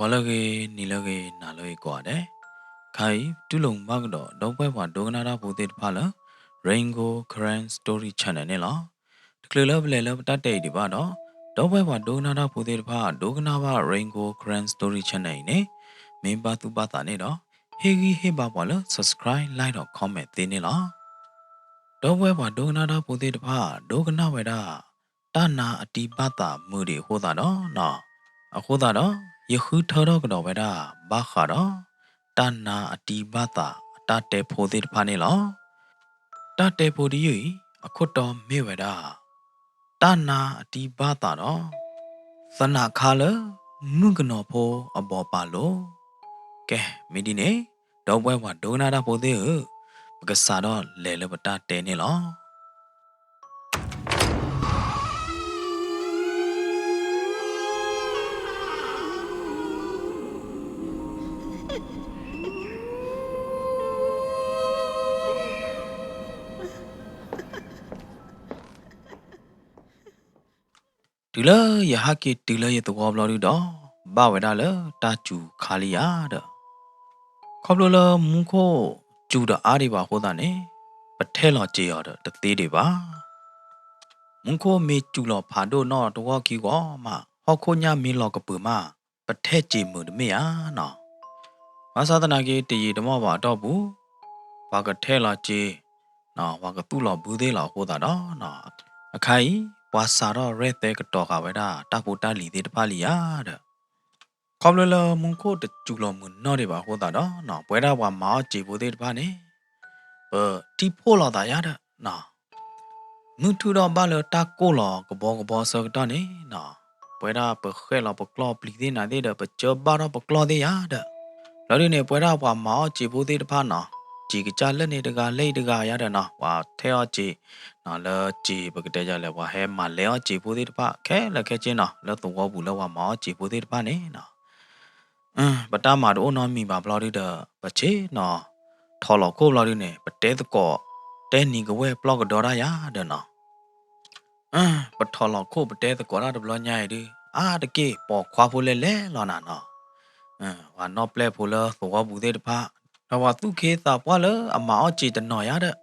Walage nilage naloi kwade. Kai tulung magdo dogwe wa dognada bodit pala Rainbow Current Story Channel ne la. Tklela blela tate di ba do. Dogwe wa dognada bodit pa dognaba Rainbow Current Story Channel ne. Memba tu bata ne do. Hegi heba wala subscribe like or comment de ne la. Dogwe wa dognada bodit pa dogna weda. Tana ati bata muri hoda do no. Ahoda do. Yahu thoro gdo weda bakha do. Tana ati bata tate podit panelo. Tate podi akoto meweda. Tana ati bata do. Sana khala nugno po abopalo. Ke medine dogwe wa donada podi Gasado lele bata tenelo. Tila yahaki tila ye tuwablori do. Baweda le tachu khalia do. Koblola munko juda ariba hodane. Patelo jeoda the thediba. Munko me chulo pado no to walki go ma. Hokonya milo kapuma. Patechi mud mea no. Masadanagi ti yidamova dobu. Wagatela je. No wagatula budela hoda no. Akai wasara rete katoka weda. Taputa lidi de paliada. Koblola munko de chulo mun no deba hoda no. Weda wa ma jibude de pane. Tipola da yada no. Mutuda bala takola kabo sagdane na. Pueda perkhela peklo plide na de pechobara peklo de yada. Lari ne pueda wa ma jibude de pana. Jiga ne dega le dega yada na wa theo ji na la ji bagdeja le wa he ma le jibude de pa ke la ke chin na la to wa bu la wa ma jibude de pa ne na. Bata ma do no mi ba blodi de pache na. Tholo ko blodi ne pate ko Tenny go away blog dora ya dana. But tolo ko but death got out of blonya di. The gay po quapule lona no. Wa no play puller for what would it pa. Now what two kids up waller a maochi the noyada.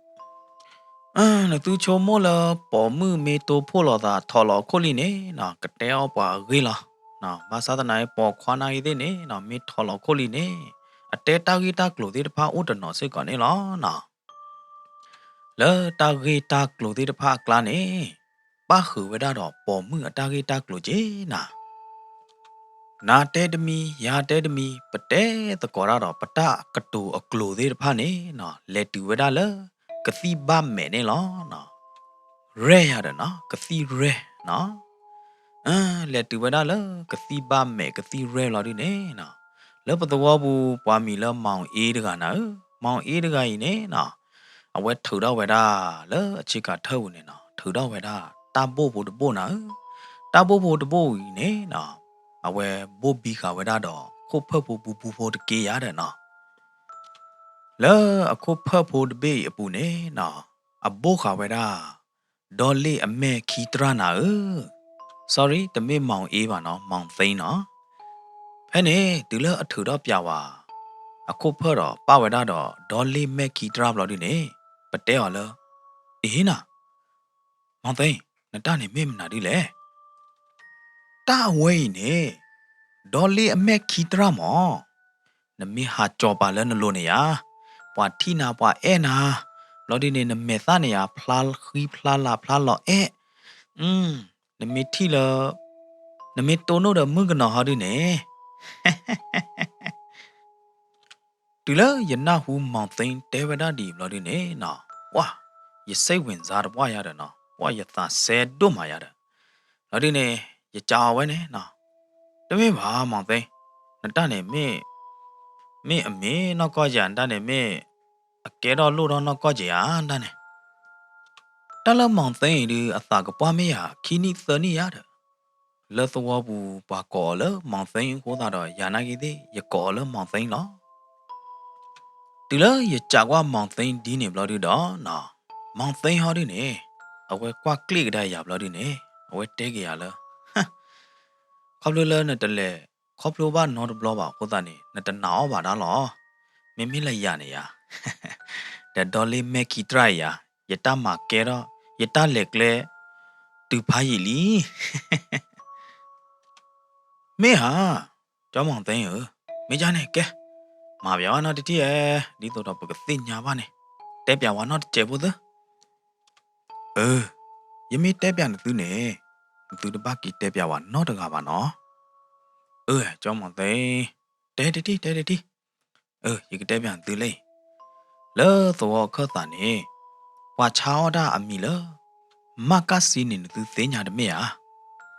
The two chomola po mu me to polo da tolo coline na cateo pa gila. Now masada na po quana idene na me tolo coline. A teta gita clothed pa uta no se canela na. Le tagita clothed pa clane. Bahu weda do po mu tagita cloje na. Na tedmi ya tedmi pate the corado pata katu a clothed pane na let to weda le. Kathi ba me ne lo na. Re ya na kathi re na. Let to weda le kathi ba me kathi re lo di ne na. Le pa the wabu pa mi le mount e ga na. Mount e ga ne na. A wet to da weda le a chica toe ne na. To da weda tabo bo the bona. Tabo bo the boy ne na. A we bobby ka weda do. Ko purple boo for the gay yada na. Le a ko purple the bay a pune na. A boka weda. Dolly a me kitra na. Sorry, the me mount eva no mount thing no. Penny, do le a to da piawa. A ko puro pa weda do. Dolly me kitra bloody ne. But they all Ihina. Mount thing. Natani mim na dile. Ta way ne. Dolly a me kitra mo. Na mi ha chopa le no ne ya. Pwa tina pwa na. Lodi ne na me thane ya plal khi plala plalo Na mi ti le. Na mi tono da mugana hadi ne. Tila yana hu mountain tevada di lodi ne na. Wah. Ye say win zar wa yada na. Wa ya tha se do ma yada. Lodi ne ye chawe ne na. Demi ba mountain. Natane me a me no ko jan dane me a kedo lu no ko jan dane. Tala mountain di a tha ka me ya kini thani yada. Le thwa bu ba ko le mountain ko da do yana gi de ye ko le mountain lo. Tila ye chagwa mountain di ne bloody do na. Mountain ho di ne. A we kwa click da ya bloody ne. A we take ya le. Kablo le na tele ခေါပလိုဘာနော်ဘလောပါဟိုတာနေနတနာအောပါဒါလောမင်းမင်းလိုက်ရနေရတဲ့ဒေါ်လေးမက်ကီထရိုင်ယာယတမကဲတော့ယတလက်ကလေတူဖားရီလီမင်းဟာကျောင်းမောင်သိန်းရမင်းကြနဲ့ကဲမာပြောနော်တတိယဒီတော့ပကသိညာပါနဲ့တဲပြဝါနော်တကျဖို့သယမေတဲပြနသူနေသူတပတ်ကီတဲပြဝါနော်တကပါနော်ကျောင်းမောင်သိန်းတဲတတိရေကတဲပြသူလေလောသောခတ်တာနေဝါချောင်းဒါအမီလမကစီနေသူသိညာတမေယာ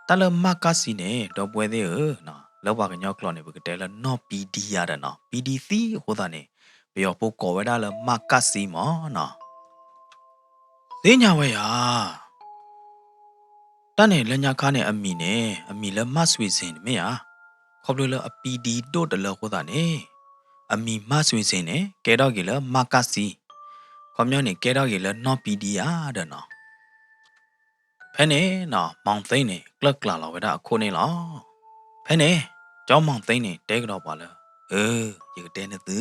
တလမကစီနေတော့ပွဲသေးနော်လောပါကညောကလောနေဘကတဲလနော် PD ရတာနော် PDC ဟိုတာနေဘယောပိုကောဝဲဒါလမကစီမောနော်သိညာဝဲယာတန်းနေလညာခါနေအမီလမဆွေစင်တမေယာခေါပလလအ PD တို့တလဟိုတာနေအမီမဆွေစင်နေကဲတော့ကေလမကစီခေါမျောနေကဲတော့ကေလနော် PD ရတဲ့နော်ဖဲနေနော်မောင်သိန်းနေကလကလာဝဲဒါအခုနေလောဖဲနေကျောင်းမောင်သိန်းနေတဲကတော့ပါလားရေတဲနေသူ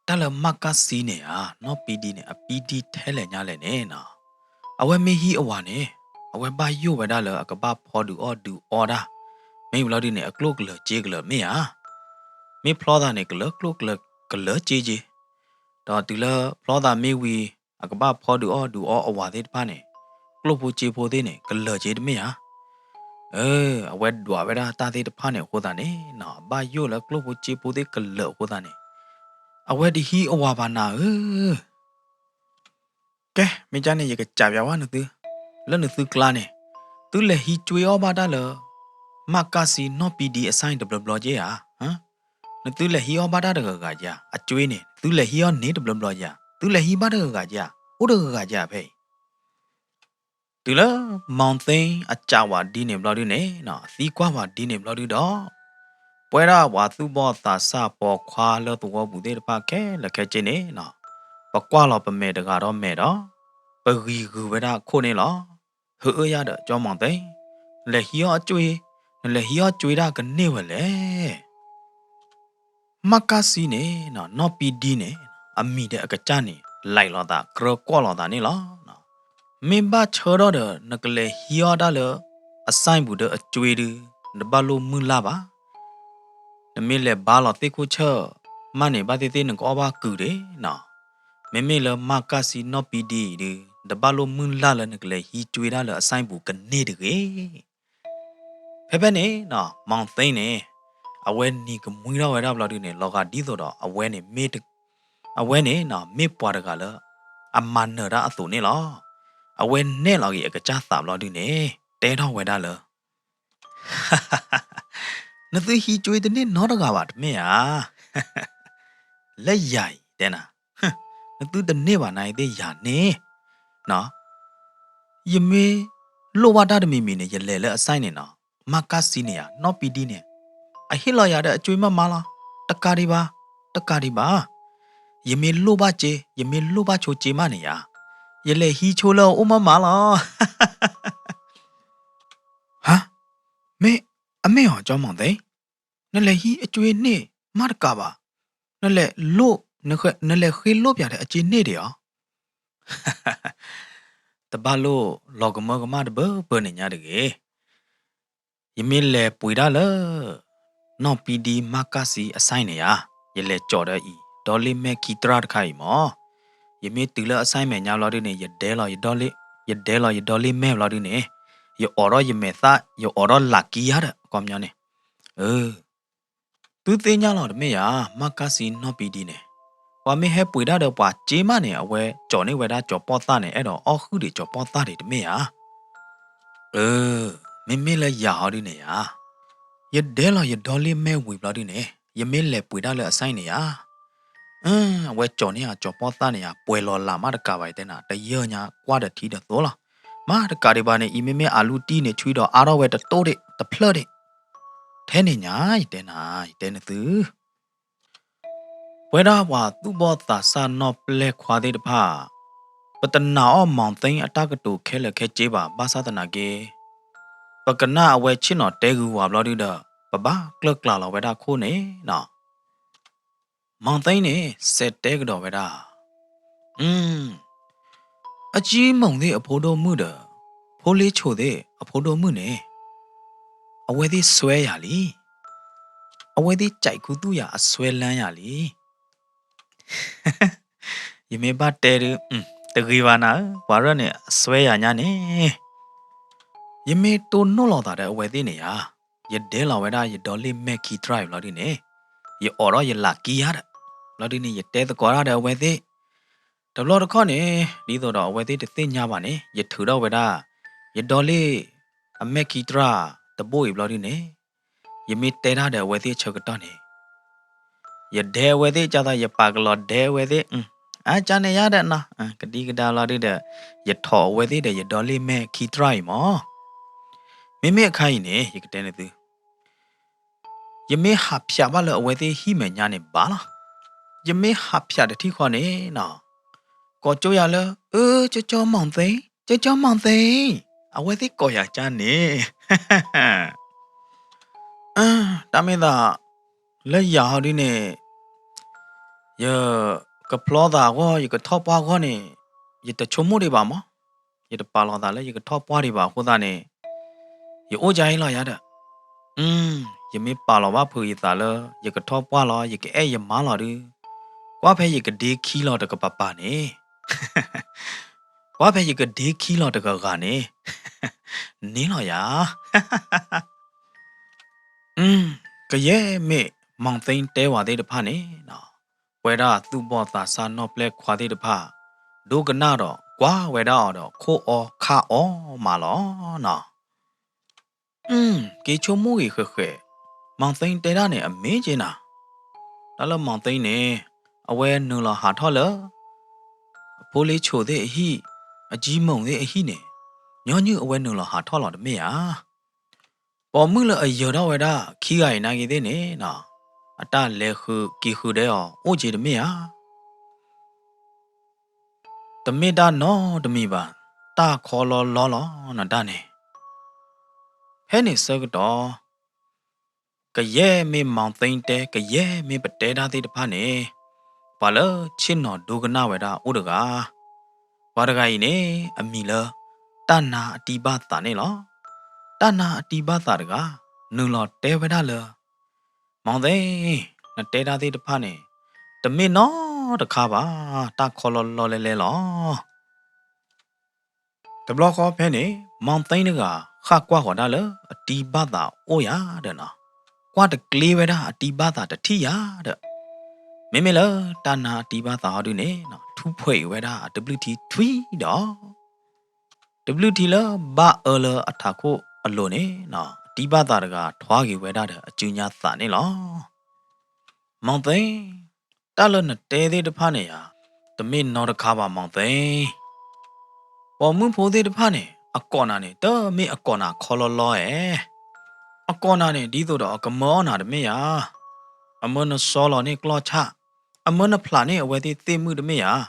တလမကစီနေဟာနော် PD နေအ PD ထဲလဲညာလဲနေနော်အဝဲမေဟီအဝါနေအဝဲဘာယိုဝဲဒါလအကပဖော်ဒူအော်ဒူအော်ဒါမေဘလော်ဒီနေအကလုတ်ကလဂျေကလမေဟာမေဖလော်ဒါနေကလကလုတ်ကလဂျေတော့တူလဖလော်ဒါမေဝီအကပဖော်ဒူအော်ဒူအော်အဝါသေးတပါနေကလုတ်ဖို့ဂျေဖို့သေးနေကလဂျေတမေဟာအဝဲဒွာဝဲဒါတာသေးတဖာနေဟိုတာနေနော်ဘာယိုလကလုတ်ဖို့ဂျေဖို့သေးကလဟိုတာနေအဝဲဒီဟီအဝါဘာနာကဲမင်းကြနေရကကြာပြဝါနသူလနသူကလာနေသူလေဟီကျွေဩဘာဒါလမကာစီနော် PD အဆိုင်ဒဘလဘလဂျေဟာနသူလေဟီဩဘာဒါတကကြအကျွေးနေသူလေဟီဩနေဒဘလဘလဂျာသူလေဟီဘာတကကြဥဒကကြဖေးတူလမောင်သိန်းအကြဝါဒီနေဘလဒီနေနော်စီကွာဝါဒီနေဘလဒီတော့ပွဲရဝါသူဘောသာစပေါ်ခွာလို့တော့ဘူးတဲ့တပါခဲလက်ခဲချင်းနေနော်ပကွာလောပမဲတကတော့မဲတော့ပဂီကူဝဲတာခိုးနေလောဟွရတော့ကြောမောင်သိန်းလက်ဟီယောအကျွေးလက်ဟီယောကျွေးတာကနေဝလဲမကစီနေနော် PD နေအမီတဲ့အကကြနေလိုက်လောတာကရကောလောတာနေလောနော်မင်းဘာချောတော့တဲ့နကလေဟီယောဒါလအဆိုင်ဘူးတဲ့အကျွေးဒီနဘလိုမူလာပါနမေလေဘာလောတိခုချမနေဘာတိတိနကောဘာကူတယ်နော်မေလမကစီနော် PD ဒီဒဘလိုမူလာလနကလေဟီကျွေးဒါလအဆိုင်ဘူးကနေတကေဖဲနေနော်မောင်သိန်းနေအဝဲနီကမွေးတော့ဝဲတော့ဘလောက်ဒီနေလောကဒီဆိုတော့အဝဲနေမေးအဝဲနေနော်မေးပွားတကလည်းအမန်နရာအသူနေလောအဝဲနဲ့လောက်ကြီးအကကြသာဘလောက်ဒီနေတဲတော့ဝဲတာလနသူဟီကျွေးတဲ့နေနော်တကပါတမေဟာလက်ရိုက်တဲ့နာနသူတနေပါနိုင်သေးရနေနော်ယမေလိုဝတာတမီမီနေရလဲလဲအဆိုင်နေနော်မကစီနေရနော် PD နေအဟိလာရတဲ့အကျွေးမမလားတကာဒီပါယမေလိုပါချေယမေလိုပါချိုချေမနေရရလေဟီချိုလောအိုမမလားဟာမေအမေဟောကြောင်းမောင်သိနလေဟီအကျွေးနေမတကပါနလေလို့နလေခေလို့ပြတဲ့အကျွေးနေတယ်ရောတဘလို့လောကမကမတဘနေညာတကေယမေလေပွေဒါလနော် PD မကစီအဆိုင်နေရရလေကြော်တဲ့ဤဒေါ်လေးမဲခီတရာတခိုင်မောယမေတူလအဆိုင်မဲညာလော်ဒီနေရဒဲလော်ရဒေါ်လေးမဲလော်ဒီနေရအော်ရယမေသာရအော်ရလာကီရတဲ့ကောမျောနေသူသိညာလော်တမေရမကစီနော် PD နေဝါမေဟဲပွေဒါတော့ပွာဂျေမနေအဝဲကြော်နေဝဲဒါကြော်ပေါ်သားနေအဲ့တော့အော်ခုတွေကြော်ပေါ်သားတွေတမေရမေလဲရဟော်ဒီနေရရဒဲလော်ရဒေါ်လေးမဲဝေဘလော်ဒီနေယမေလဲပွေဒါလဲအဆိုင်နေရဝဲကြော်နေရကြော်ပေါ်သားနေရပွဲလော်လာမတကပိုင်တဲ့နာတရညာကွာတဲ့ထီတဲ့သောလားမတကတွေပါနေအီမေအာလူတီနေချွီတော့အားတော့ဝဲတတိုးတဲ့တဖလတ်တဲ့ထဲနေညာတဲ့နာတဲ့နသူဝဲတော့ဝါသူ့ဘောသာဆာနော့ပလက်ခွာတဲ့တဖာပတနာအော့မောင်သိန်းအတကတူခဲလက်ခဲကျေးပါဘာသာတနာကေပကနာအဝဲချင်းတော်တဲကူဝါဘလော်ဒီတော့ Baba clerk la weda khone na. Mountain ne set tag do weda. A chi mong the a photo muda. Poli cho the a photo mune. A wedi swear yali. A wedi chai kutu ya a swear lan yali. You may but tell the Rivana, Warren, swear yane. You may to no longer within ya. You dela whether you dolly make you drive, Lodine. You or you lucky yard. Lodine, you tell the corada with it. The Lord Connie, neither with it the thing yavani, you to whether you dolly a make you draw the boy, Lodine. You meet Tena with it, Chocotoni. You dare with each other, you paglot dare with it. I Johnny Yada na, Kadiga Daladi, you talk with it, you dolly make key try more. Mimi a kind, you can tell it. You may have Piabala with it, he may yanni bala. You may have Piat the Ticone now. Got Joyala, Jojo Monte, Jojo Monte. I with it, Goya Johnny. Damn let ya dine. You could plot that you could top one, you the chomudi bama. You the palada, you could top body ba, Hodane. You ojai yada. You may palawa pu yitala, you could top walla, you could a maladu. Wape you could dig kilo to papane. Wape you could dig kilo to gane. Nino ya. Kaye me, mountain te wa de pane, no. Weda tu bota sa no plek quade de pa. Do ganado, qua weda ko o ka o malo, no. Ke chomu he. Mountain te ne amazing na. Dala mountain ne, away nula hatola. Poli cho de he, a gmong de he ne. Nonu away nula hatola de mea. Pomula a yoda weda, kia inagi de ne, no. Ata lehu ki hudeo, oji de mea. The meda no the miba. Ta colo lolo na dane. Penny circuit. Kaye me mountain te, kaye me potato de pane. Pala chino dugana weda udaga. Wadaga amila. Tana tiba tane lo. Tana tiba taraga. Nulo te weda le. Mountain na teta de pane. The me no the kaba. Ta colo lolele lo. The block of penny, mountain ga, hakwa hodala, a tea bada, oh ya, dena. What a cleaveda, a tea bada, the tea yard. Mimila, tana tea bada, dune, two pay weda, a WT 3 da. WT la, ba earler attaco alone, na, tea bada ga, twagi weda, a junior thane la. Mountain, talon a teddy the pania, the min not a cover mountain. Or moon for the pane. A corner ne, the me a corner color law A corner ne, dido a camona de mea. A mono solo ne clocha. A mono plane where they think mood mea.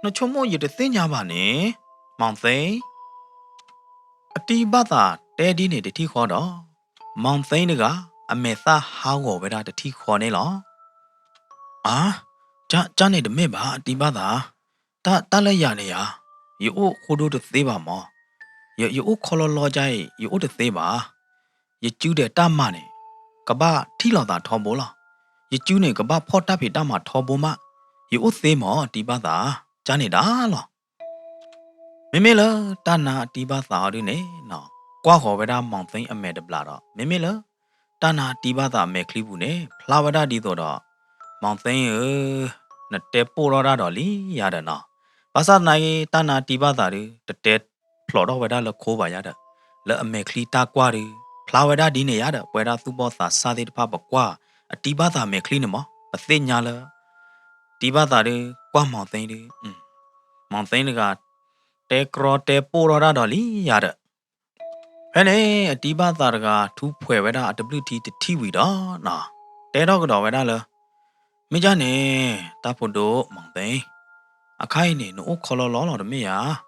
No chomo you the thing yabane. Mountain. A tea bata, daddy ne the tea corner. Mountain ga, a metha how over the tea corner law. Johnny the meba, tea bata. Tala yanea. You all who do the theba more. You color lojai, you the theba. You chew the damane. Kaba tila da tombola. You tune kaba potapi dama toboma. You thema tibada. Jani dalo. Mimila tana tibada rine no. Quaho veda mountain a made blada. Mimila tana tibada me clibune. Plavada didoda. Mountain na tepura doli yada no. Pasa nai tana tibada the dead plodo veda la cova yada. La me clita quari. Plawada dine yada, where tu botha sadi papa qua, a tibata me cleanemo, a thin yala, tibata de qua mountain. Mountain got te crote pura doli yada. Penny a tibata ga two pueveda at WT to Tiwida, na. Te dog doveda. Mijane, tapodo, mountain. A kaine no color law of mea.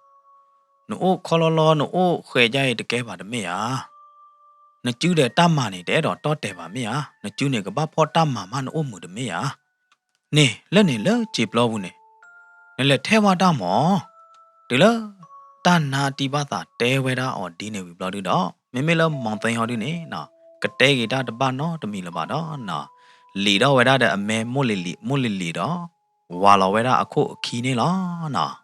No color law no o jay the gave at the mea. နကျူးတဲ့တမနေတဲ့တော့တော့တယ်ပါမေယာနကျူးနေကဘာဖောတမမနို့မှုတမေယာနေလက်နေလကြေပလောဘူးနေလက်ထဲဝတာမောဒီလတနာတီပါတာတဲဝဲတာအော်ဒီနေပြီဘလော်တော့မေမေလမောင်သိန်းဟောဒီနေနော်ကတဲဂီတာတပနော်တမီလပါတော့နော်လီတော့ဝဲတာတဲ့အမဲမို့လီတော့ဝါလော်ဝဲတာအခုအခီနေလားနော်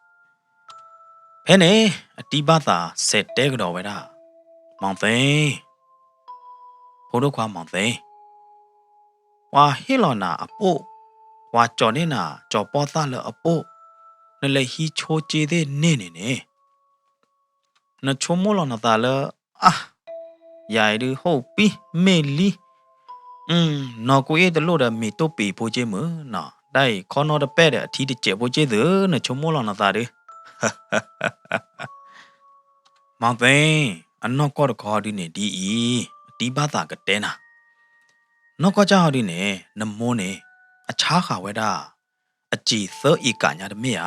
ဖဲနေအတီပါတာစက်တဲကတော့ဝဲတာမောင်သိန်းဖိုးတို့ခွာမောင်သိန်းဝါဟီလော်နာအပို့ဝါကြော်နေနာကြော်ပေါ်သားလအပို့နလေဟီချိုးကြည်တဲ့နေနချုံမိုလောနာတာလအာယာရီဟုတ်ပြီမေလီနော်ကိုရဲ့တလို့တဲ့မေတုတ်ပေဖို့ချင်းမနော်ဒိုင်ခေါနော်တပဲ့တဲ့အထီးတကျဖို့ချင်းသနချုံမိုလောနာတာတဲ့မောင်သိန်းအနော်ကော့တခေါ်ဒီနေဒီဒီဘာသာကတဲနာနော်ကော့ချဟောဒီနေနမိုးနေအခြားခါဝဲတာအကြည်သောဤကညာတမေယာ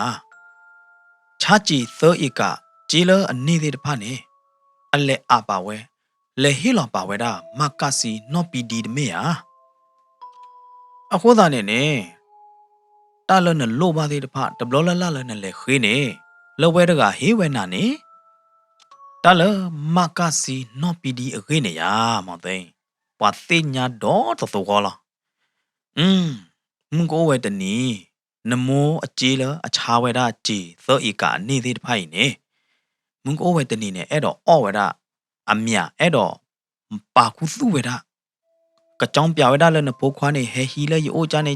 ချာကြည်သောဤကจีเลอนี่เดพะนี่อเลอะปาเวเลฮิลอปาเวดามากาซีนอปีดีดเมียအခုသားနဲ့နဲ့တာလနလိုပါသေးတဖတဘလလလလနဲ့လေခေးနေလောဝဲတကဟေးဝဲနာနေတာလမကာစီနောပီဒီအခေးနေရမောင်သိန်းပွာသိညာတော့တော်ကောလားမငိုးဝဲတနီနမောအကျေးလအခြားဝဲတာကြည်သောဤကနေသေးတဖိုင်နေမုန်ကိုဝဲတနေနဲ့အဲ့တော့အော့ဝဲတာအမြအဲ့တော့ပါခုစုဝဲတာကကြောင်ပြဝဲတာလည်းနဖိုးခွားနေဟဲဟီလည်းယိုးချာနေ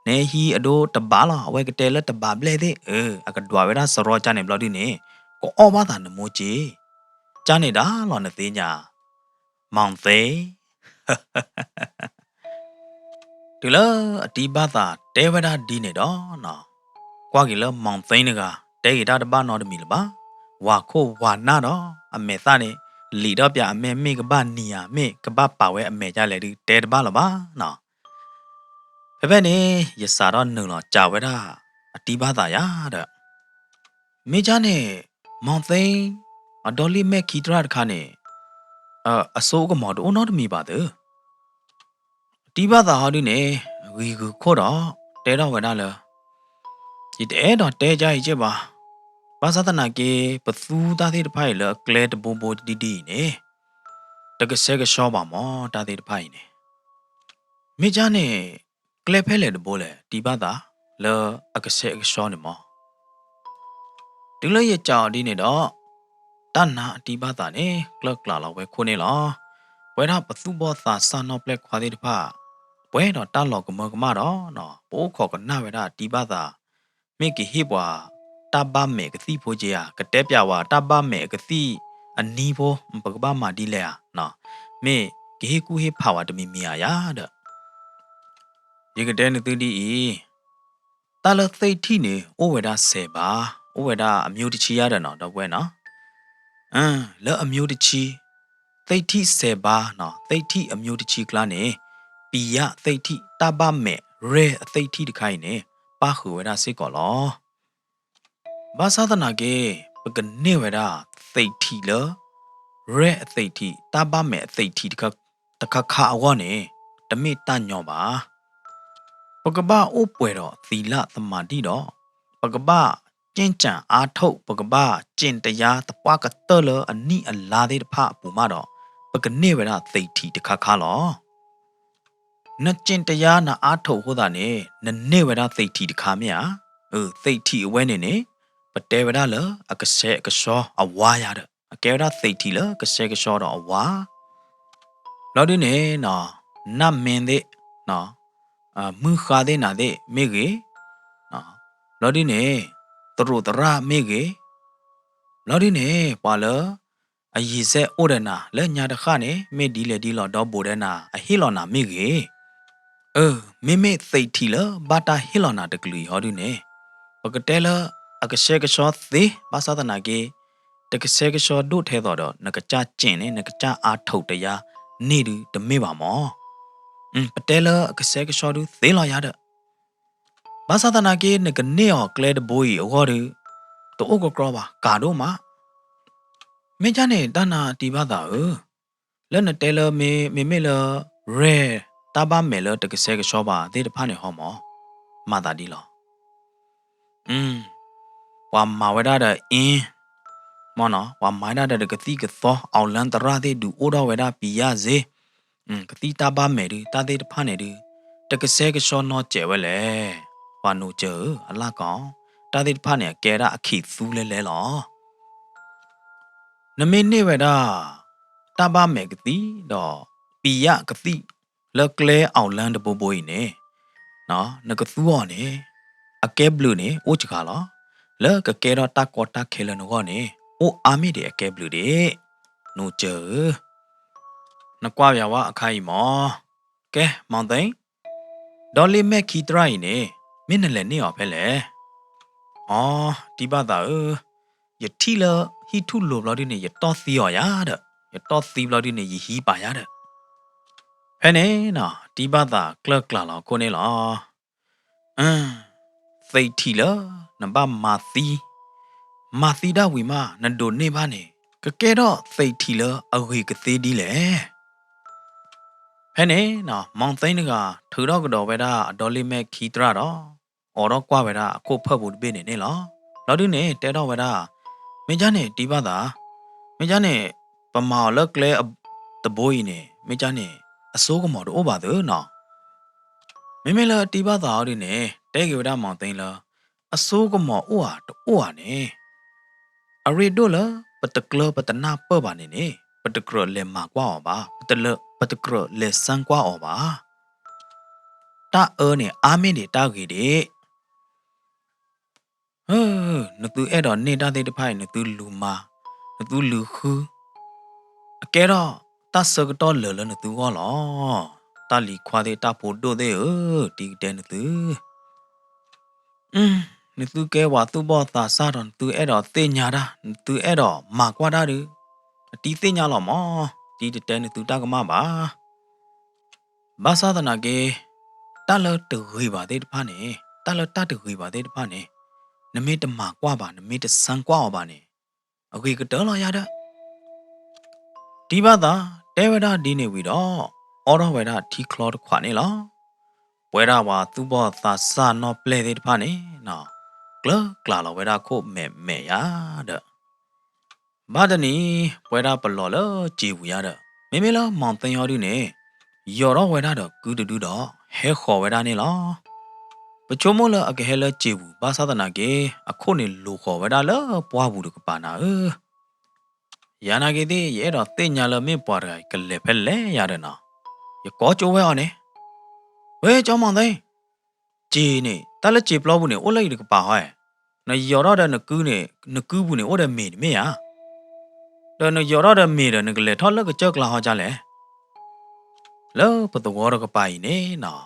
နေဟီအဒိုတဘာလာဝဲကတဲလည်းတဘာပလဲသေးအကဒွာဝဲတာစရောချာနေဘလို့ဒီနေကိုအော်ဘာသာနမိုးကြီးချာနေတာလောနသေးညာမောင်သေးဒီလားအတီးဘာသာတဲဝဲတာဒီနေတော့နော်ကွာကြီးလမောင်သိန်းကတဲဂီတာတဘာနော်တမီလပါဝါခိုဝါနာတော့အမေသားနေလီတော့ပြအမေမိကပနီယာမိကပပါဝဲအမေကြလေဒီတဲတပါလပါနော်ဖဖဲနေရစာတော့နုံတော့ကြာဝဲတာအတီးပါသာရတဲ့မိချာနေမောင်သိန်းအဒေါ်လီမက်ခီတရာတခါနေအစိုးကမော်တော့နော်တမီပါတဲ့အတီးပါသာဟောဒီနေဝီကူခို့တော့တဲတော့ဝဲတာလေဒီတဲတော့တဲကြရပါဘာသာတနာကေပသူတာသေးတဖိုင်လကလဲတဘိုဘိုဒီနေတကဆဲကရှောပါမောတာသေးတဖိုင်နေမိချာနေကလဲဖဲလေတဘိုလေဒီဘာသာလောအကဆဲကရှောနေမောဒီလိုရကြောင်ဒီနေတော့တနာဒီဘာသာနေကလကလာလောက်ပဲခုနေလောဘွဲတော့ပသူဘောသာဆာနောပလက်ခွာသေးတဖဘွဲတော့တလောကမကမတော့နော်ပိုးခေါ်ကနာဝဲတာဒီဘာသာမိကီဟိပွာတဘာမဲကတိဖိုးကြီးကတဲပြဝါတဘာမဲကတိအနီးဖိုးပကဘာမာဒီလေနော်မေဂေကူဟေဖာဝတမီမီယာတဲ့ဒီကတဲနေသူဒီတာလသိထိနေဩဝေဒဆေပါဩဝေဒအမျိုးတချီရတယ်နော်တော့ဘွဲနော်လောအမျိုးတချီသိထိဆေပါနော်သိထိအမျိုးတချီကလာနေပီယသိထိတဘာမဲရဲအသိထိတခိုင်နေပါခူဝေဒစိကောလောဘာသာတနာကေပကနေဝဒသိတီလရဲအသိတီတဘာမဲအသိတီတခခအဝနေတမိတညောပါပကပအိုးပွဲတော့သီလသမာတိတော့ပကပကျင့်ကြံအားထုတ်ပကပကျင့်တရားတပွားကတော်လအနိအလာသေးတဖအပူမတော့ပကနေဝဒသိတီတခခလောနကျင့်တရားနာအားထုတ်ဟောတာနေနေဝဒသိတီတခမြာသိတီအဝဲနေပတဲဝဒလအကဆဲကရှောအဝါရတဲ့အကဲရသိတီလကဆဲကရှောတော့အဝါလော်ဒီနေနော်နတ်မင်းတဲ့နော်မှုခါတဲ့နာတဲ့မိကေနော်လော်ဒီနေသူတို့တရမိကေလော်ဒီနေပါလအယီဆက်ဩရနာလက်ညာတခနဲ့မိဒီလေဒီလော်တော့ပိုတဲ့နာအဟီလော်နာမိကေမိမိသိတီလဘာတာဟီလော်နာတကလီဟောဒီနေပကတဲလအကရှေကရှောသေးဘာသာတနာကေတကရှေကရှောဒုထဲတော့နကကြကျင့်နေနကကြအားထုတ်တရားနေတူတမေပါမောပတဲလအကရှေကရှောဒုသေးလာရတဲ့ဘာသာတနာကေနကနေောကလဲတဘိုးရီအော်ဒူတော့ကကရောပါကာတော့မမင်းချနဲ့တနာတီဘာသာ လဲနတဲလမေလရဲတာဘာမဲလတကဆဲကရှောပါဒေတဖာနေဟောမောမာတာဒီလောဝါမာဝဒဒအင်းမောနော်ဝါမိုင်းဒဒကတိကသောအောင်လန်တရာတဲ့ဒူအိုတော်ဝဒပီရစေကတိတာဘာမဲဒီတာတဲ့တဖာနေဒီတကဆဲကရှောနောကျဲဝဲလေဝါနိုကျအလာကောင်တာတဲ့တဖာနေကဲရအခီသူးလဲလောနမေနေဝဒတာဘာမဲကတိတော့ပီရကတိလကလဲအောင်လန်တပိုးပိုးနေနော်နကသူးော်နေအကဲဘလူးနေအိုချခါလောလဲကကဲတော့တာကောတာခဲလနောနေအိုအာမီတဲ့အကဲဘလူးတဲ့နိုကျနကွာပြဝအခိုင်မောကဲမောင်သိန်းဒေါ်လီမက်ခီတရိုင်းနေမင်းနဲ့လည်းနေရောဖဲလေအော်ဒီပါတာယတိလဟီထုလိုဘလော်ဒီနေရတော့သီရောရတဲ့ရတော့သီဘလော်ဒီနေယဟီပါရတဲ့ဖဲနေနော်ဒီပါတာကလကလာလောကိုနေလောသိတီလနဘမာသီဒဝီမနဒိုနေပါနေကကဲတော့သိတီလအဝေကသေးဒီလေဖဲနေနော်မောင်သိန်းကထူတော့ကတော့ပဲဒါအတော်လေးမဲ့ခီတရတော့အော်တော့ကွာပဲဒါအခုဖတ်ဖို့ပြနေနေလောလော်ဒီနေတဲတော့ပဲဒါမင်းကြနဲ့ဒီပါတာမင်းကြနဲ့ပမာလက်ကလဲတဘိုးကြီးနေမင်းကြနဲ့အစိုးကမော်တို့ပါသေးနော်မလာတီပါတာဒီနေတဲကေဝဒမောင်သိန်းလာအစိုးကမော်အိုဟာနေအရီဒိုလာပတကလပတနာပပါနေပတကရလေမာကွာပါပတကရလေဆန်ကွာပါတာနေအာမင်းတွေတာကြီးတဲ့နသူအဲ့တော့နေတာတဲ့တဖိုင်နသူလူမာနသူလူခူအကဲတော့တဆကတော့လလနသူဟောလောတာလီခွာတဲ့တာဖို့တို့တဲ့ဒီတဲ့နသူနသူကဲဝါသူဘောတာစားတော့သူအဲ့တော့သိညာတာသူအဲ့တော့မာကွာတာဒီတီသိညာလောမောဒီတဲ့နသူတကမပါဘာသာတနာကေတလတူဝေပါတဲ့တဖာနေတလတတူဝေပါတဲ့တဖာနေနမေတမကွာပါနမေတဆန်ကွာပါနေအခွေကတော်လာရတဲ့ဒီဘာသာတဲဝဒဒီနေဝီတော့အော်ရဝဒထီကလော့ခွာနေလောဝဲရဝါသူဘောသာစာနောပလေတဲ့တဖာနေနော်ကလာလောဝဲရခုမဲရတဲ့ဘာဒနီဝဲရပလော်လောကြည်ဝရတဲ့မေလောမောင်တင်ရော်ဒီနေယော်တော့ဝဲရတော့ကူတူတော့ဟဲခေါ်ဝဲရနေလောပချိုမလအကဟဲလကြည်ဘူးဘာသာတနာကေအခုနေလူခေါ်ဝဲရလောပွားဘူးတကပါနာယာနာကေတဲ့ရဲတော့တင်ညာလမေပွားရကလေဖဲလဲရတယ်နော်ရကောကြိုးဝဲအောင်နေဝဲကြောင်းမောင်သိန်းကြည်နေတလက်ကြည်ပလောဘူးနေအိုလိုက်တကပါဟဲ့နယော်တော့တဲ့နကူးဘူးနေအိုတဲ့မေရတော့နယော်တော့တဲ့မေတဲ့နကလေထောက်လက်ကကြောက်ကလာဟောကြလဲလောပတဝရကပိုင်နေနော်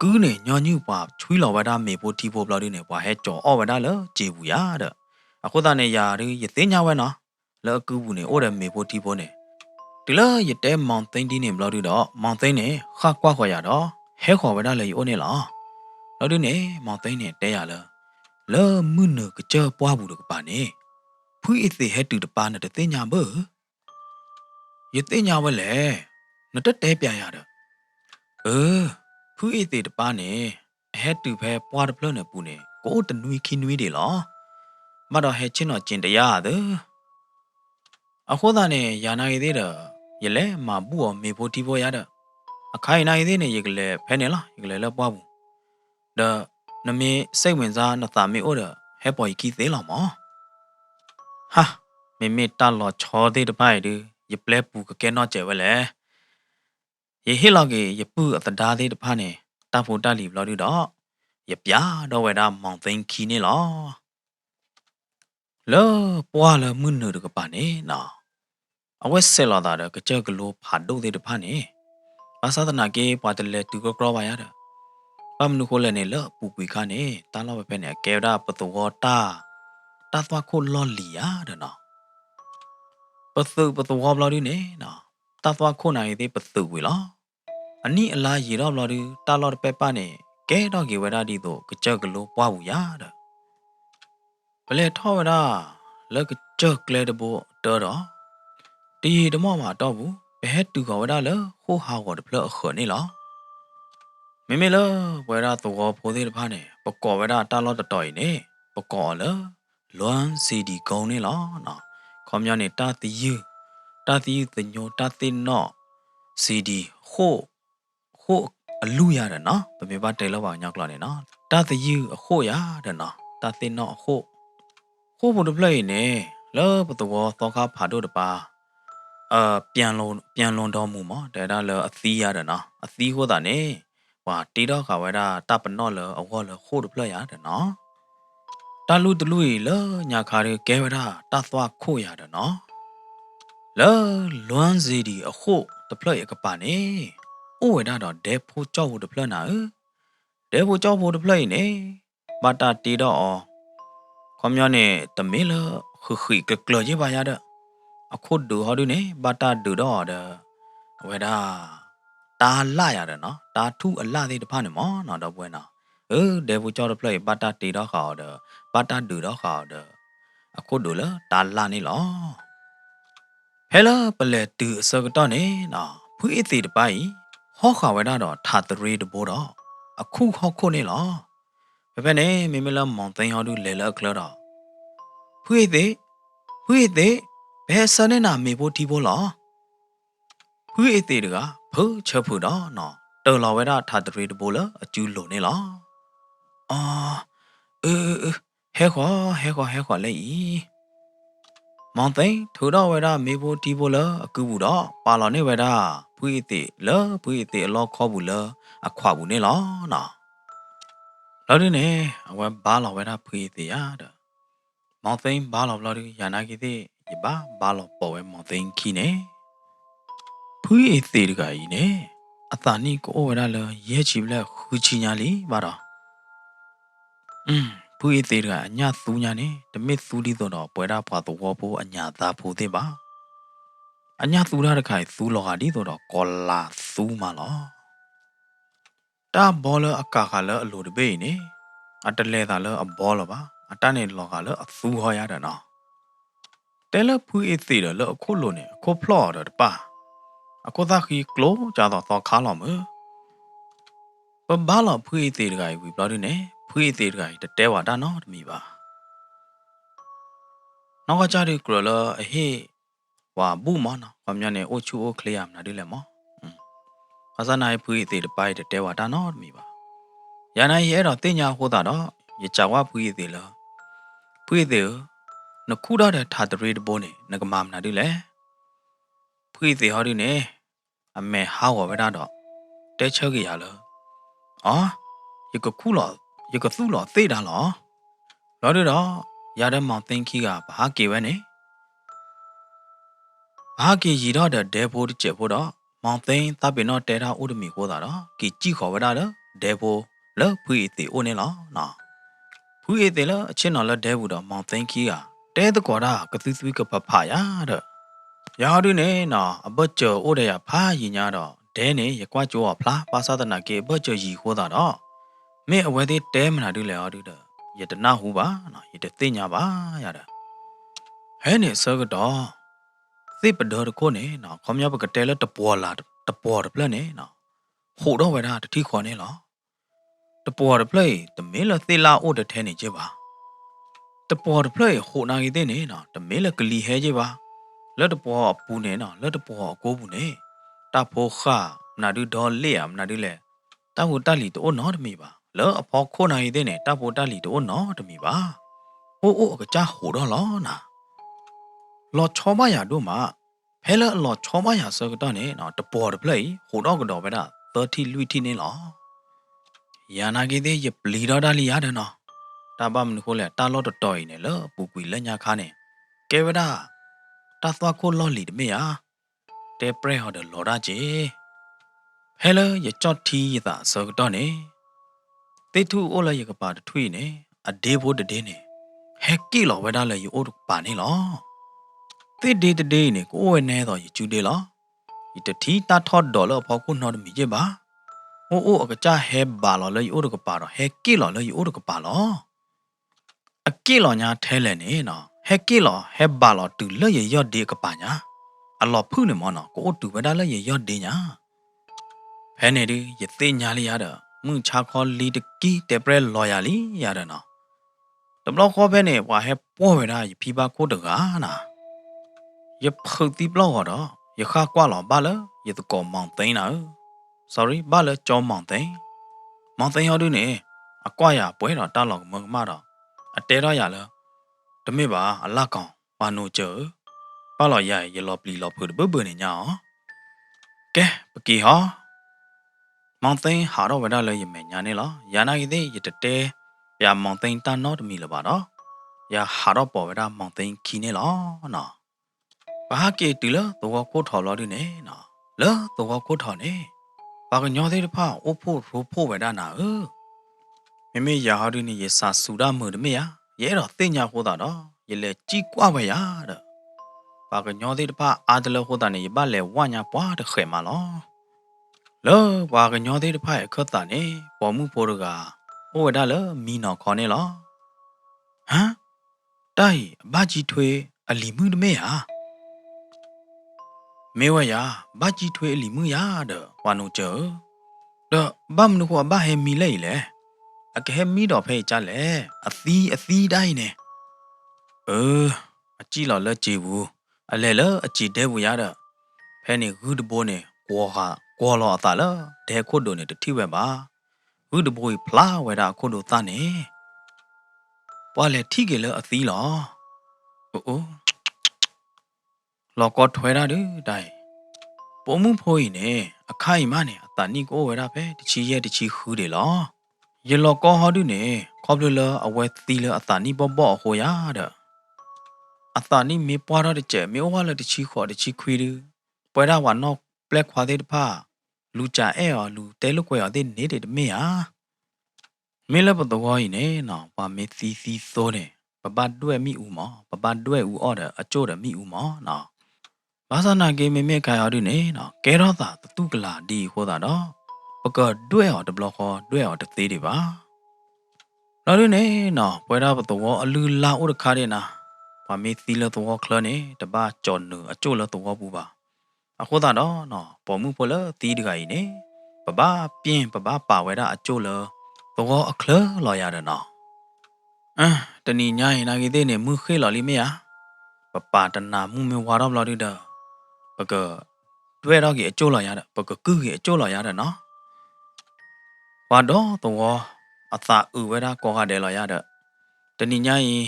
ကူးနေညောညူပါချွီးလော်ဝဒမေဖို့တီဖို့ဘလော်ဒီနေပွားဟဲကြော်အော်ဝဒလောကြည်ဘူးရတဲ့အခုသားနေရာရသိညာဝဲနော်လောကူးဘူးနေအိုတဲ့မေဖို့တီဖို့နေဒီလောရတဲမောင်သိန်းတီးနေဘလော်ဒီတော့မောင်သိန်းနေခါကွာခေါ်ရတော့ဟဲခေါ်ဝဒလေအိုနေလားလော်ဒီနေမောင်သိန်းနေတဲရလောမှုနကကြောပွားဘူးတကပါနေဖူးအစ်ဟဲတူတပါနဲ့သိညာဘရသိညာဝဲလေနတတဲပြရတော့ဖူးအစ်တပါနေအဟဲတူဖဲပွားတပလနဲ့ပူနေကိုတနွေခင်းနွေတယ်လောမတော့ဟဲချင်းတော့ကျင်တရားတဲ့အခုသားနေယာနာရည်သေးတယ်ရလဲမပူအောင်မေဖို့တီဖို့ရတဲ့အခိုင်နိုင်သေးနေရကလေးဖဲနေလားရကလေးလည်းပွားဘူးဒါနမေစိတ်ဝင်စားနတာမေဩရဟဲပေါ်ကြီးသေးလောမောဟာမေတလောချောသေးတပိုက်ဒီရပလဲပူကကဲတော့ကျဲဝဲလေရဟိလောက်ကြီးရပူအတဒါသေးတဖာနေတာဖို့တလီဘလော်ဒီတော့ရပြတော့ဝဲတာမောင်သိန်းခီနေလောလောပွားလမှုနုတကပါနေနော်အဝက်ဆက်လာတာကကြက်ကလို့ဖာဒုတ်တဲ့တဖာနေဘာသာတနာကေပွားတယ်လေတူကကရောပါရတာပမနုခိုလည်းနေလပူပီခါနေတာလောက်ပဲနေကေရာပတဝတာတာသွားခိုလော်လီရတဲ့နော်ပတဝဘလော်ဒီနေနော်တာသွားခိုနိုင်သေးပသူဝေလားအနိအလားရေတော့ဘလော်ဒီတာလော်ပဲပါနေကဲတော့ကေဝရဒီတော့ကကြက်ကလို့ပွားဘူးရတဲ့ဘလေထောဝရလက်ကကြက်ကလေတဘောတော်တော့ဒီဓမ္မမှာတော့ဘူး bé tu gọi ra lỡ hô hào gọi được lỡ khởi này lọ mấy mấy lỡ vậy ra tụ gọi phô thế được này bọc cỏ vậy ra ta lo tự tỏi nè bọc cỏ lỡ loan xì đi câu này lọ nọ còn nhau này ta tí từ nhau ta tin nọ xì đi khô khô lui ra rồi nó bởi vì ba trời lo vào nhọc này nó ta tí khô ya rồi nó ta tin nọ khô khô một đứa plei nè lỡ bắt tụ gọi tao khá phá đồ được baပြန်လွန်တော်မူမောတဲ့ဒါလအသီးရတယ်နော်အသီးဟိုတာနေဟွာတီတော့ခါဝဲတာတပနော့လအဝေါ်လခိုးတဖလက်ရတယ်နော်တလူတလူလညာခါရကဲဝဲတာတသွားခိုးရတယ်နော်လောလွမ်းစီဒီအခုတဖလက်ရကပါနေအိုးဝဲတာတော့ဒဲဖိုးကြောက်ဖို့တဖလက်နာဒဲဖိုးကြောက်ဖို့တဖလက်နေဘာတာတီတော့ခေါမျောနေတမင်းလခိကကလကြီးပါရတဲ့အခုဒူဟောဒူနေဘာတာဒူတော့တဲ့ဝဲတာตาล่าရတယ်နော်ตาထုအလှသေးတဖားနေမောနော်တော့ပွဲနော်ဒေဘူကြောက်တော့ဖလိုက်ဘာတာတီတော့ခါတော့ဘာတာဒူတော့ခါတော့အခုဒူလตาလာနေလောဟဲလာပလက်တူအစကတော့နေနော်ဖွေးအသေးတပိုင်ဟောခါဝဲတော့ထာတရေတဘောတော့အခုဟောခုနေလောဘယ်နေမမလာမောင်သိန်းဟောဒူလဲလကလတော့ဖွေးသေးဘယ်စနေနာမေဖို့တီဖို့လောဖွေးအသေးတကဖိုးချဖို့တော့နော်တော်တော်ဝဲတာထာတရေတဘောလအကျူးလုံနေလားအာဟဲခေါ်လေမောင်သိန်းထူတော့ဝဲတာမေဖို့တီဖို့လအကူဘူးတော့ပါလော်နေဝဲတာဖွေးသေးအလောခေါ်ဘူးလအခွာဘူးနေလားနော်လော်နေနေအဝဲဘာလော်ဝဲတာဖွေးသေးရတဲ့မောင်သိန်းဘာလော်လော်ဒီရနာကြီးသေးဒီဘာလော်ပေါ်ဝဲမောင်သိန်းခီနေဖွေးသေးတကကြီးနေအသာနီကိုဝဲတာလရဲချီပလက်ခူချီညာလီပါတော့ဖွေးသေးတကအညာသူညာနေတမစ်သူလီတော့ပွဲတာဖွာတော့ဘောအညာသာဖို့သေးပါအညာသူရတဲ့ခိုင်သူလောကဒီတော့ကောလာသူမလောတာဘောလအကာခါလအလိုတပိနေအတလဲတာလအဘောလပါအတနဲ့လောကလအသူဟောရတဲ့နော်တဲလဖွေးသေးတယ်လအခုလိုနေအခုဖလော့တော့ပါအခုသာခီကလိုကြတော့ခါလောမဘာလောဖွေးသေးတကကြီးဝီဘလို့နေဖွေးသေးတကကြီးတဲဝါတာနော်တမီပါနောက်ကကြတဲ့ကလအဟေဝါဘူးမနော်ဘာမြနဲ့အိုချူအိုခလီယမ်နာဒီလေမောအစနိုင်ဖွေးသေးတပိုက်တဲဝါတာနော်တမီပါရနိုင်ရဲတော့တင်ညာဟိုတာတော့ရကြဝဖွေးသေးလားဖွေးသေးနခုတော့တဲ့ထာတရေတဘိုးနေငကမမနာဒီလေဖွေးသေးဟောဒီနေအမေဟာဝဝဲတော့တဲချောကြီးရလားအော်ယကခုလောယကသူ့လောသိတာလောလောတော့ရတဲ့မောင်သိန်းခီကဘာကေဝဲနေဘာကေရီတော့တဲ့ဒဲဖိုးတစ်ချက်ဖို့တော့မောင်သိန်းတပ်ပင်တော့တဲတာဥဒမီဟိုတာတော့ကီကြည့်ခေါ်ဝဲတာတော့ဒဲဖိုးလောဖွေးသေးအိုနေလောနော်ဖွေးသေးလောအချင်းတော်လောဒဲဘူးတော့မောင်သိန်းခီကတဲတကောတာကသီးသီးကပဖာရတဲ့ရာဒီနေနော်အဘကျော်အိုတဲ့ရဖာရင်ညာတော့ဒဲနေရကွာကျော်ဖလားပါသဒနာကေဘကျော်ရီဟိုတာတော့မင်းအဝဲသေးတဲမနာတူလေဟောတူတဲ့ယတနာဟူပါနော်ယတသိညာပါရတာဟဲနေဆောကတော့သိပတော်ကိုနေနော်ခေါမြောက်ပကတဲလတပေါ်လာတပေါ်ပလက်နေနော်ဟိုတော့ဝဲတာတတိခေါ်နေလောတပေါ်ပလက်တမင်းလသေလာအိုတဲ့ထဲနေကြပါတပေါ်ပလက်ဟိုနာကြီးတဲ့နေနော်တမင်းလကလီဟဲကြပါလက်တပေါ်ပူနေနော်လက်တပေါ်အကိုးဘူးနေတာဖိုခါနာဒူဒေါ်လေမနာဒူလေတာဟိုတက်လီတော့နော်တမီပါလောအဖော်ခိုးနိုင်တဲ့နေတာဖိုတက်လီတော့နော်တမီပါအိုးကကြဟိုတော့လောနာလောချောမရတို့မှာဖဲလလောချောမရစကတော့နေနော်တပေါ်တပလိဟိုတော့ကတော့ပဲတာ30လူတီနေလောယာနာကြီးတဲ့ရပလီတော့တာလီရတယ်နော်တာပမနခိုးလေတာလော့တော်ရင်လေပူပူလက်ညာခါနေကဲဝဒါတာသွားခိုးလော့လီတမေယာတဲပရဲဟော်ဒလော်ဒါဂျေဟဲလရကြော့တီရတာစကတော့နေတေထူအိုလရကပါထွေးနေအဒေဘိုတတဲ့နေဟက်ကီလောဝဲတာလေယူအိုပါနေလောတေဒေတတဲ့နေကိုဝဲနေတော့ရကျူတယ်လောဒီတတီတာထော့ဒေါ်လောဖောက်ခုနော်တမီကြပါအိုအကကြဟဲဘာလောလေယူအိုကပါတော့ဟက်ကီလောလေယူအိုကပါလောအကီလောညာထဲလဲနေနော်ဟက်ကီလောဟဲဘာလောတူလေရရော့ဒီကပါညာ အလော်ဖုနေမနော်ကိုတူဝဒါလဲရရော့တင်ညာဖဲနေဒီရသေးညာလေးရတော့မှုချခေါ်လီတကီတေပရလော်ယာလီရတော့နော်တဘလောက်ခေါ်ဖဲနေဝါဟဲပေါ်ဝဒါဖီပါကိုတကားနာရဖုတ်တီဘလောက်တော့ရခါကွာလောဘာလဲရတကောမောင်သိန်းနာ sorry ဘာလဲကြောမောင်သိန်းမောင်သိန်းဟောတူနေအကွာရပွဲတော့တားလောက်မမတော့အတဲတော့ရလဲတမစ်ပါအလကောင်ဘာနိုကျပါလော်ရရလော်ပလီလော်ဖုတ်ဘဘနေညာကဲပကီဟာမောင်သိန်းဟာတော့ဝဒါလဲရမယ်ညာနေလားယာနာကြီးသေးရတတဲရမောင်သိန်းတန်တော့တမီလပါတော့ရဟာတော့ပေါ်ဝဒါမောင်သိန်းခီနေလားနော်ဘာကေတူလတော့ကိုထော်လော်ဒီနေနော်လောတော့ကိုထော်နေဘာကညောသေးတဖအိုဖို့ရိုးဖို့ဝဒါနာမမေရာဟာဒီနေရစာဆူရမှုတမေရရဲတော့တင်ညာဟိုတာတော့ရလေကြည်ကွာပဲရတဲ့ဘာကညောသေးတဖအာတလဟိုတာနေရပါလေဝညာပွားတခဲမလောလောဘာကညောသေးတဖရခတ်တာနေပေါ်မှုဖို့ကဟိုဝဒါလမီနော်ခေါ်နေလောဟမ်တိုင်အဘကြီးထွေးအလီမှုတမေဟာမေဝရဘာကြီးထွေးအလီမှုရတဲ့ဝါနိုကျော်တော့ဘာမနုခွာဘာဟဲမီလေလေအကဲမီတော့ဖဲကြလေအသီးတိုင်းနေအကြည့်လောက်လက်ကြည့်ဘူးအလဲလအကြည့်တဲဘူးရတော့ဖဲနေဂူတဘိုးနေကောလောအသာလဒဲခုတ်တို့နေတတိဝဲပါဂူတဘိုးဖလာဝဲတာခုတ်တို့သားနေပွာလေထိကေလအသီးလောအိုးလောကောထွဲတာတူတိုင်ပုံမှုဖိုးရင်နေအခိုင်မနေအတန်နီကိုဝဲတာဖဲတချီရဲ့တချီခူးတယ်လောရလောကောဟောတုနေခေါပလလအဝဲသီလအတန်နီဘောဟိုရတဲ့အတန်နီမေပွားတော့တဲ့ကျဲမျိုးဝါလတချီခေါ်တချီခွေးတူပွဲတာဝါနော့ပလက်ခွာသေးတဖလူကြဲအော်လူတဲလုကွယ်ရတဲ့နေတဲ့တမေဟာမေလပတော်ရင်နေနော်ပါမေသီသိုးနေပပတွဲမိဦးမပပတွဲဦးအော်တယ်အကျိုးတယ်မိဦးမနော်ဘာသာနာကေမေခိုင်ရတဲ့နေနော်ကဲတော့သာတူကလာဒီဟိုတာတော့ပကတွဲအော်တဘလခေါ်တွဲအော်တသေးတွေပါနောက်ရနေနော်ပွဲတာပတော်အလူလာဥဒခါတဲ့နာပါမေသီလတော်ခလနေတပါကြော်နူအကျိုးလတော်ပူပါအခုတာတော့နော်ပေါ်မှုပေါ်လတီးတကကြီးနေပပပြင်းပပပါဝဲတာအကျိုးလတော်အခလလော်ရတယ်နော်တနီညာရင်နာကြီးတဲ့နေမှုခေလော်လိမရပပတနာမှုမဝါတော့လော်ရတဲ့ပကတွဲတော့ကြီးအကျိုးလော်ရတယ်ပကကူကြီးအကျိုးလော်ရတယ်နော်ဝါတော့တော်အသာဥဝဲတာကောဟာတယ်လော်ရတဲ့တနီညာရင်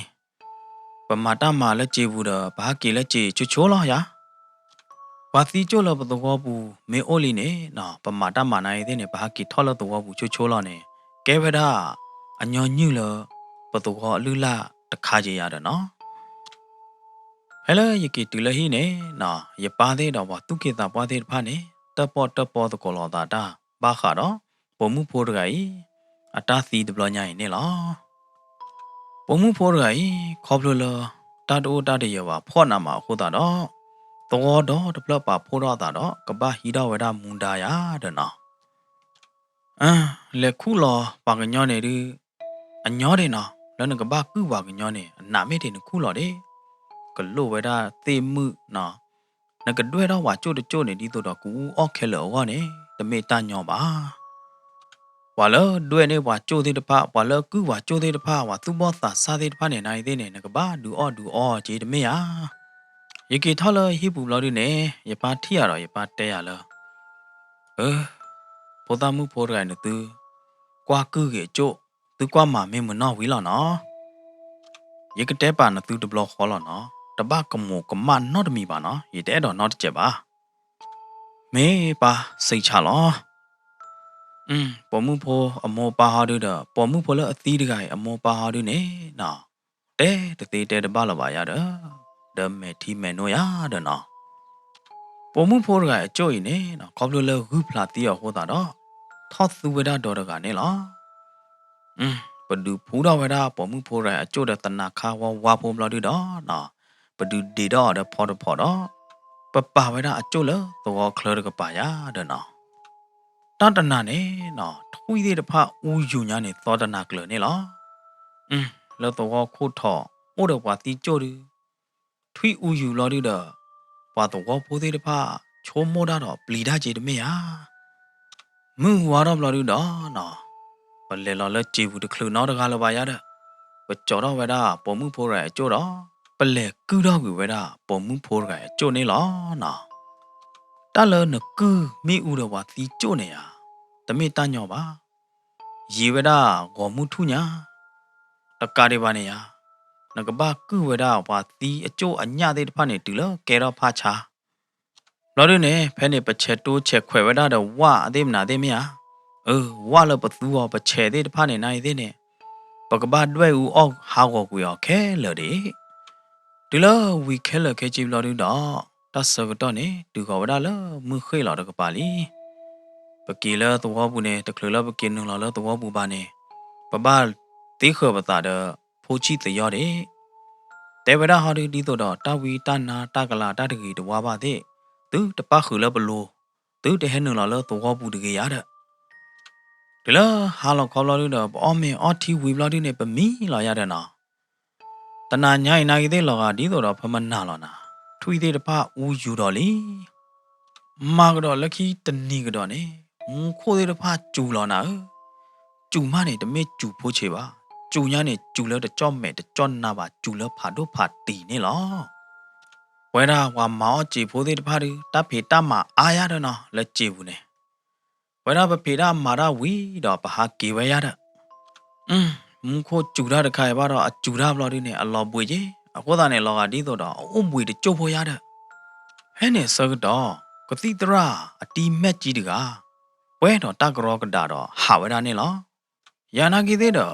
ပမာတမလည်းကြည်ဘူးတော့ဘာကေလည်းကြည်ချိုးလော်ရဝါသီကျိုးလဘတော်ဘူးမေအိုလီနေနော်ပမာတမနိုင်တဲ့နေဘာကီထော်လတော်ဘူးချိုးလောနေကဲဝဒအညောညုလပတော်အလူလာတခါကြရတော့နော်ဟဲ့လေယကီတူလဟီနေနော်ရပါသေးတော့ဘာတုကေတာပွားသေးဖာနေတပေါ်တကောတာတာဘာခါတော့ပုံမှုဖိုးတကကြီးအတားစီတဘလညာရင်နေလောပုံမှုဖိုးတကကြီးခေါပလလတာတိုတာတရပါဖော့နာမှာဟိုတာတော့တော်တော့တပလပါဖိုးတော့တာတော့ကပဟီတော့ဝဒမွန်တာရတဲ့နော်လက်ခုလောပါကညောနေဒီအညောတယ်နော်လည်းငကပကူပါကညောနေအနာမေတဲ့ခုလောတဲ့ကလို့ဝဒသေမှုနော်ငကတွဲတော့ဝါကျို့ကျို့နေဒီတော့ကူအော့ခဲလောဝနေတမေတညောပါဝါလောတွဲနေဝါကျို့သေးတဖဝါလောကူဝါကျို့သေးတဖဝါသူဘောသာစားသေးတဖနေနိုင်သေးနေငကပဒူအော်ဂျေတမေယာယကေထော်လဟိပူလော်ဒီနေရပါထီရတော့ရပါတဲရလောဘောသားမှုဖိုးရိုင်းတူကွာကူကေကျို့သူကွာမှာမင်းမနော်ဝီလောနော်ယကတဲပါနသူတဘလခေါ်လောနော်တပကမောကမနော့တမီပါနော်ရတဲတော့နော့တချက်ပါမေပါစိတ်ချလောပေါ်မှုဖိုးအမောပါဟာတို့တော့ပေါ်မှုဖိုးလအသီးတကိုင်အမောပါဟာတို့နေနော်တဲတသေးတဲတပလောပါရတော့ဒမဲထီမဲနိုရတဲ့နော်ပုံမှုဖိုးကအကျိုးရင်နေနော်ခေါပလိုလဟူဖလာတီရဟောတာတော့ထောက်သူဝဒတော်တကနေလားပဒူဖူတော်ဝဒပုံမှုဖိုးရအကျိုးတဲ့တနာခါဝါဖုံးမလို့တော့နော်ပဒူဒေတော့တဲ့ဖော်တော့ပပဝဒအကျိုးလသောခလရကပါရတဲ့နော်တနာနေနော်ထွေးသေးတဖဦးယူညာနေသောတနာကလနေလားလောသောခိုးထော်ဩတော်ပါတီကျိုးထွေးဦးယူလို့တော့把多个铺的怕，全摸到了，不他接的没呀？木娃到不了的那，本来了接不的可能的干了吧呀的，不找到为了保姆婆来做了，本来够到个为了保姆婆来做你了那，但了那个没有的话是做你呀，但没单鸟吧？以为的我木土呢，那干的吧你呀？那个吧，个为了话是做人家的怕你对了，给了怕查。老弟呢，陪你不吃多吃快为了的话，对不拿对没呀？话了不多不吃的怕你那一点呢，不个吧对我哦，好个不要开了的。对了，we 开了开进老弟的，他说个道呢，对个为了了，没开了这个巴黎，不给了多不呢，得开了不给弄了多不吧呢，不把这个不咋的，抛弃自要的。แต่เวลาหาดีตัวดอตาวีตานาตากะลาตาตะกีตวาบาเตตูตะปะขือละบโลตูตะเฮนึงละละตัวบูตะเกยาดะเดละหาลอขอลอดีดออ้อเมอ้อทีวีบลอดีเนปะมีลอยาดะนาตะนาญายนากีเตลอกาดีตัวดอพมนาลอนาทุยเตตะปะอูยูดอลีมากดอลักขีตะนีกดอเนมูโคเตตะปะจูลอนาจูมาเนตะเมจูโพเชบาจูญาเนี่ยจูแล้วจะจ้อมแม่จะจ้อนนาบาจูแล้วผาดูผาตีนี่หรอเวลาว่าหมอจีพูดที่พาดูตาเพตามาอายาดเนาะแล้วจีบุเนี่ยเวลาไปเพตามาราวีดอกปะหากีไว้ยาดมุขจูราตะไคบ้าดอจูราบลอดีเนี่ยอัลลอฮ์บุยเจอะโคตาเนี่ยลอกาดีตัวดออุ้มบุยจะจบพอยาดเฮ้เนี่ยสักดอกติตราอตีแม่จีดกาเว้ดอตากรอกระดาดอหาเวลาเนี่ยหรอยานากีเตดอ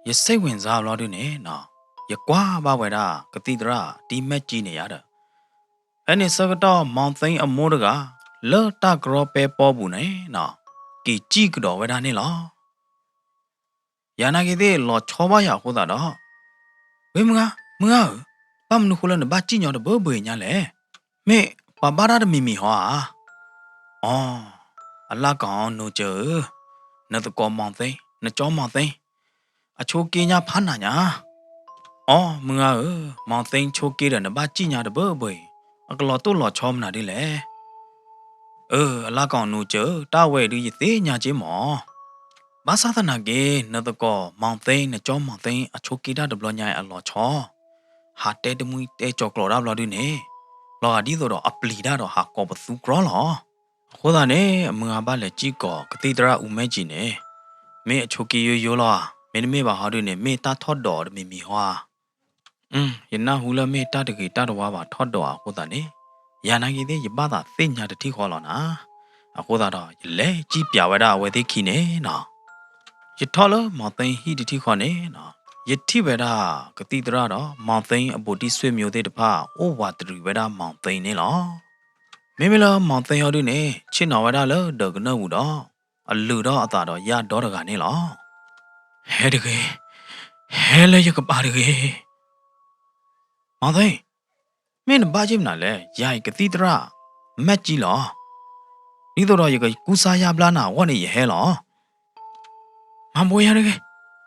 ยစိတ်ဝင်စားလို့တဲ့နော်ရကွာဘာဝဲတာကတိတရာဒီမက်ကြီးနေရတဲ့အဲ့ဒီစကတော့မောင်သိန်းအမိုးတကလော်တာဂရောပဲပေါ်ဘူးနေနော်ကီကြည့်ကတော့ဝဲတာနေလောယာနာကေတဲ့လော်ချောပါရဟုတ်တာတော့ဝေမငါပမနုခလနဘာကြည့်ညောတဲ့ဘွေညာလေမေပဘာရမီမီဟောအော်အလာကောင်နိုကျနတ်ကောမောင်သိန်းနကြောမောင်သိန်းအချိုကေညာဖာနာညာအော်မငါမောင်သိန်းချိုကေတဲ့နဘာကြည့်ညာတဲ့ဘွေအကလော်တို့လော်ချောမနာဒီလေအလာကောင်နိုကျတာဝဲဒီသေးညာချင်းမောဘာသာသနာကေနတ်ကောမောင်သိန်းနကြောမောင်သိန်းအချိုကေတာဒဘလညာအလော်ချောဟာတဲတမွီတဲကြောကလော်ဒါဘလော်ဒီနေလော်ဒီဆိုတော့အပလီဒါတော့ဟာကောပစုကရောလောခေါ်တာနေအမငါဘာလေကြည့်ကောကတိတရာဦးမဲကြီးနေမင်းအချိုကေရိုးလောမင်းမေဘာဟာတွေနေမေတာထော့တော်မီမီဟွာယနာဟူလမေတာတကေတာတော်ဘာထော့တော်ဟိုတာနေယာနာကြီးတဲ့ရပါတာသိညာတတိခေါ်လောနာအခုသာတော့လေကြည့်ပြဝဲတာဝဲသိခိနေနော်ရထော်လမောင်သိန်းဟီတတိခေါ်နေနော်ယတိဝဲတာကတိတရာတော့မောင်သိန်းအပူတိဆွေမျိုးတဲ့တဖာအိုဝါတရီဝဲတာမောင်သိန်းနေလောမေမလာမောင်သိန်းရောဒီနေချစ်တော်ဝဲတာလောဒေါကနဝူတော့အလူတော့အသာတော့ရတော့တကနေလောဟဲတကေဟဲလေရကပါတကေမောင်သိန်းမင်းဘာကြည့်မနာလဲရိုက်ကတိတရာမက်ကြီးလောဒီတော့ရကကူစာရပလာနာဝတ်နေရဟဲလောမမွေရကေ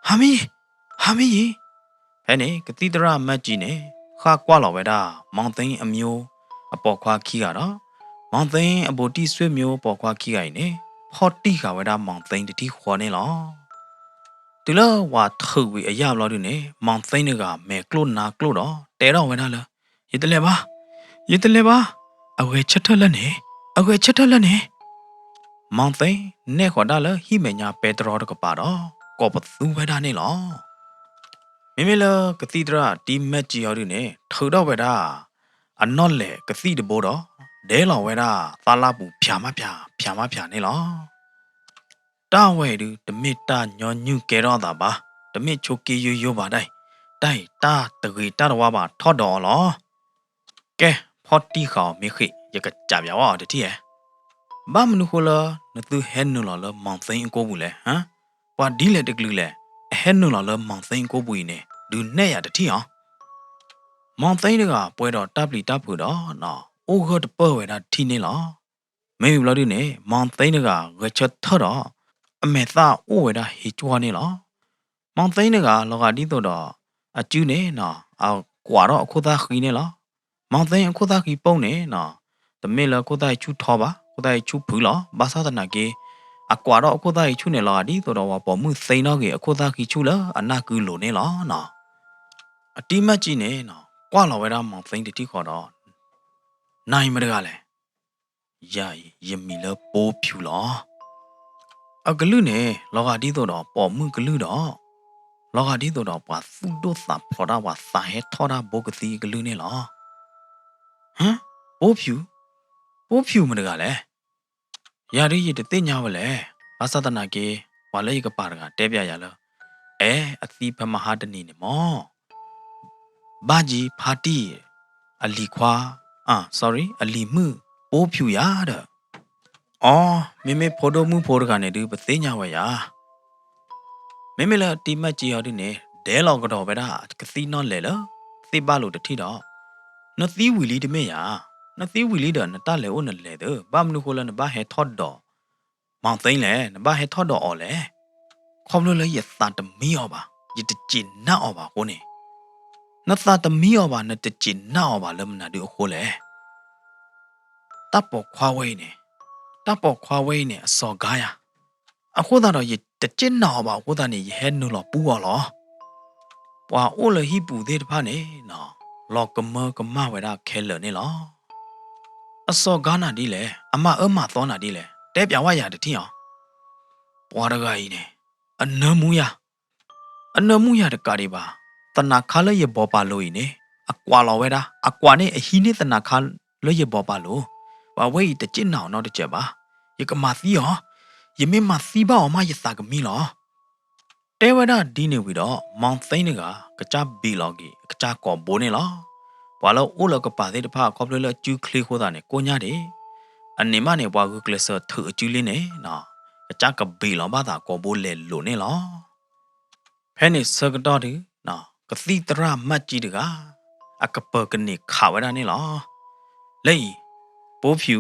ဟာမီဟဲ့နေကတိတရာမက်ကြီးနေခါကွာလောဝဲတာမောင်သိန်းအမျိုးအပေါ်ခွာခီကတော့မောင်သိန်းအပေါ်တိဆွေမျိုးပေါ်ခွာခီကိုင်နေဖော်တိခါဝဲတာမောင်သိန်းတတိခေါ်နေလောဒီလောဝါထုဝီအရာဘလောဒီနေမောင်သိန်းကမဲကလို့နာကလို့တော့တဲတော့ဝဲတာလားရတလဲပါအဝဲချက်ထက်လက်နေမောင်သိန်းနဲ့ခေါ်တာလားဟိမညာပဲတရောတကပါတော့ကောပသူဝဲတာနေလောမိမိလကတိတရာဒီမက်ကြီးရောဒီနေထောတော့ဝဲတာအနော့လေကတိတဘောတော့ဒဲလောဝဲတာသာလာပူဖြာမဖြာနေလောတာဝဲဒီတမစ်တာညောညုကဲတော့တာပါတမစ်ချိုကီရိုးပါတိုင်းတာတဂီတာတော့ပါထော့တော်လောကဲဖော်တီခေါမိခိရကကြပြဝတတိယဘာမနုခလာနသူဟဲနုလောမောင်သိန်းကိုဘူးလေဟမ်ဝါဒီလေတကလူလေဟဲနုလောမောင်သိန်းကိုဘူးနေဒူနဲ့ရတတိယမောင်သိန်းကပွဲတော့တပ်လီတပ်ဖို့တော့နော်အိုးခတ်ပွဲဝဲတာထီနေလောမေဘလာဒီနေမောင်သိန်းကရချက်ထတော့အမေသားအိုးဝဲတာဟီချွာနေလောမောင်သိန်းကလောကဒီတော့အကျူးနေနော်အော်ကွာတော့အခုသားခီနေလော မောင်သိန်းအခုသားကြီးပုံနေနော်တမေလအခုသားချူထောပါအခုသားချူဖူလောဘာသာတနာကေအကွာတော့အခုသားချူနေလာဒီတော့ပေါ်မှုစိန်တော့ကေအခုသားကြီးချူလာအနာကူလိုနေလောနော်အတိမတ်ကြီးနေနော်ကွာလောဝဲတာမောင်သိန်းတတိခေါ်တော့နိုင်မတကလည်းယာယမီလပိုးဖြူလောအကလူနေလောကဒီတော့ပေါ်မှုကလူတော့လောကဒီတော့ပါစုတို့သဖော်တာဝါစာဟဲထော်တာဘုတ်ကစီကလူနေလောဟမ်ပိုးဖြူမတကလည်းယာရီရတဲ့ညဝလဲဘာသာတနာကေဝါလေကပါရကတဲပြရလားအသီဖမဟာတနီနေမောဘာကြီးဖာတီအလီခွာsorry အလီမှုပိုးဖြူရတဲ့အော်မေဖိုတိုမှုဖိုးတကနေဒီပသိညာဝဲရမေလာတီမတ်ကြီးရတဲ့နေဒဲလောကတော့ပဲဒါကစီနော်လေလားသိပါလို့တတိတော့နသီဝီလီတမေရနသီဝီလီတော့နတလေအိုနလေတဲ့ဘာမနုခိုလနဘာဟဲထော့တော့မောင်သိန်းလေနဘာဟဲထော့တော့အော်လေခေါမလို့လေရသတမီရောပါရတကျင်နာအော်ပါကိုနေနသတမီရောပါနတကျင်နာအော်ပါလမနာဒီခိုလေတပ်ပေါ်ခွာဝဲနေတပ်ပေါ်ခွာဝဲနေအစော်ကားရအခုတော့ရတကျင်နာအော်ပါကိုသားနေဟဲနုလောပူရောလောပွာအိုလဟိပူသေးတဖာနေနော်လောကမကမဝဲတာခဲလနေလောအစောကားနာဒီလေအမသောနာဒီလေတဲပြောင်ဝရတတိအောင်ပွားတကကြီးနေအနမူရတကားဒီပါတနာခါလရဘောပါလို့ဤနေအကွာလောဝဲတာအကွာနေအဟီနေတနာခါလရဘောပါလို့ဝဝဲတကျင်းနောင်တော့တချက်ပါယကမသီရောယမင်းမသီပါအောင်မရစာကမီလောတဲဝဒဒီနေဝီတော့မောင်သိန်းကကကြဘီလော်ကြီးကကြကောဘိုးနေလောဘာလို့အိုလကပါတဲ့တဖာကော်ပလလကျူခလီခိုးတာနေကိုညာတယ်အနေမနေဘွားကကလဆထအကျူးလေးနေနော်ကကြကဘီလော်ဘာသာကောဘိုးလေလိုနေလောဖဲနေစကတော့ဒီနော်ကတိတရမတ်ကြီးတကအကပကနေခါဝရနေလောလေပိုးဖြူ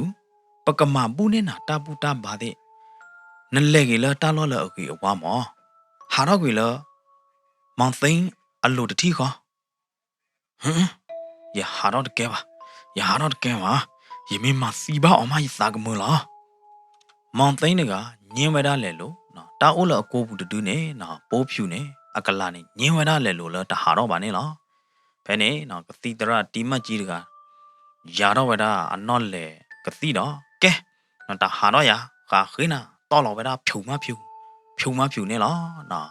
ပကမဘူးနေတာတာပူတာပါတဲ့နလဲကြီးလာတာလောလအကြီးအဝါမောဟာတော့ကွေလမောင်သိန်းအလိုတတိခေါ်ရဟာတော့တကဲပါယမင်းမစီပါအောင်မရစာကမလားမောင်သိန်းကညင်းဝဲတာလဲလို့နော်တာအိုးလအကိုဘူးတူနေနော်ပိုးဖြူနေအကလာနေညင်းဝဲတာလဲလို့လားတဟာတော့ပါနေလားဖဲနေနော်ကတိတရတီမတ်ကြီးတကရာတော့ဝဲတာအနော့လေကတိတော့ကဲနော်တဟာတော့ရခါခိနာတော့လောဝဲတာဖြူမဖြူနေလားနော်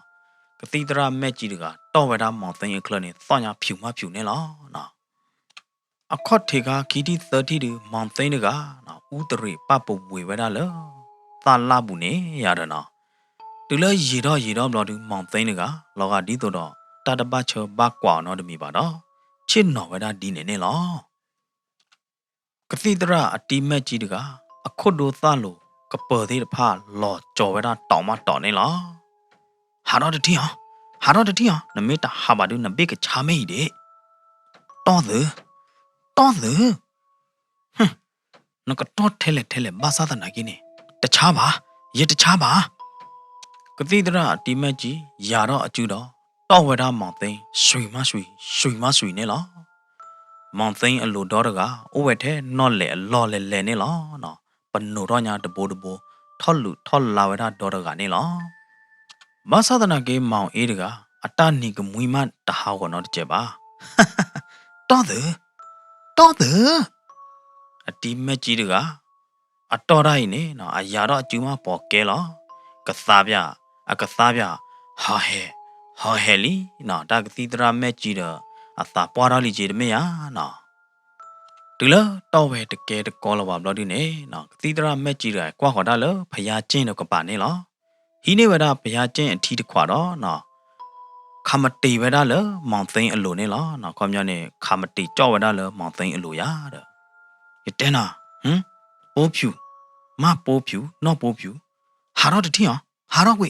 ကတိတရမက်ကြီးတကတော့ဝဲတာမောင်သိန်းခလနေစောညာဖြူနေလားနော်အခေါတ်ထေကခီတီ30တူမောင်သိန်းကနော်ဦးတရိပပဝေဝဲတာလောသာလာဘူးနေရတော့နော်တူလဲရေတော့ဘလော်တူမောင်သိန်းကလောကဒီတော့တတပချဘကွာနော်တမီပါတော့ချစ်နော်ဝဲတာဒီနေလောကတိတရအတီမက်ကြီးတကအခုတ်တို့သလို့ကပသေးတဖလော်ကြော်ဝဲတာတောင်မတော်နေလားဟာတော့တတိဟာနမေတာဟာဘာဒုနဘေကချာမေးတဲ့တော်သူနကတော့ထဲလေဘာသာတနာကြီးနေတခြားပါကတိတရအတီမက်ကြီးယာတော့အကျူတော့တော့ဝဲတာမောင်သိန်းရွှေမရွှေနေလားမောင်သိန်းအလိုတော့တကအိုးဝဲထဲနော့လေအလော်လေနေလားနော်ပနိုတော့ညာတဘိုးထော်လာဝဲတာတော့တကနေလားဘာသာတနာကြီးမောင်အေးတကအတနီကမွီမတဟာကောနော်တကြပါတော်သူအတီမက်ကြီးတကအတော်တိုင်းနေနော်အရာတော့အကျူမပေါ်ကဲလောကစားပြဟာဟဲလီနော်တာကတိတရာမက်ကြီးတော့အသာပွားတော်လီကြီးတမေရနော်တူလတော့ဝဲတကဲတကောလောပါဘလို့ဒီနေနော်ကတိတရာမက်ကြီးတော့ကွာခေါ်တာလဖယားကျင်းတော့ကပါနေလောဟီနေဝဒဖယားကျင်းအထီးတခွာတော့နော်ခမတီဝဒလမောင်သိန်းအလိုနေလားနော်ခေါမျိုးနေခမတီကြောက်ဝဒလမောင်သိန်းအလိုရတဲ့ရတဲနာပိုးဖြူနော်ပိုးဖြူဟာတော့တတိဟာတော့ဝိ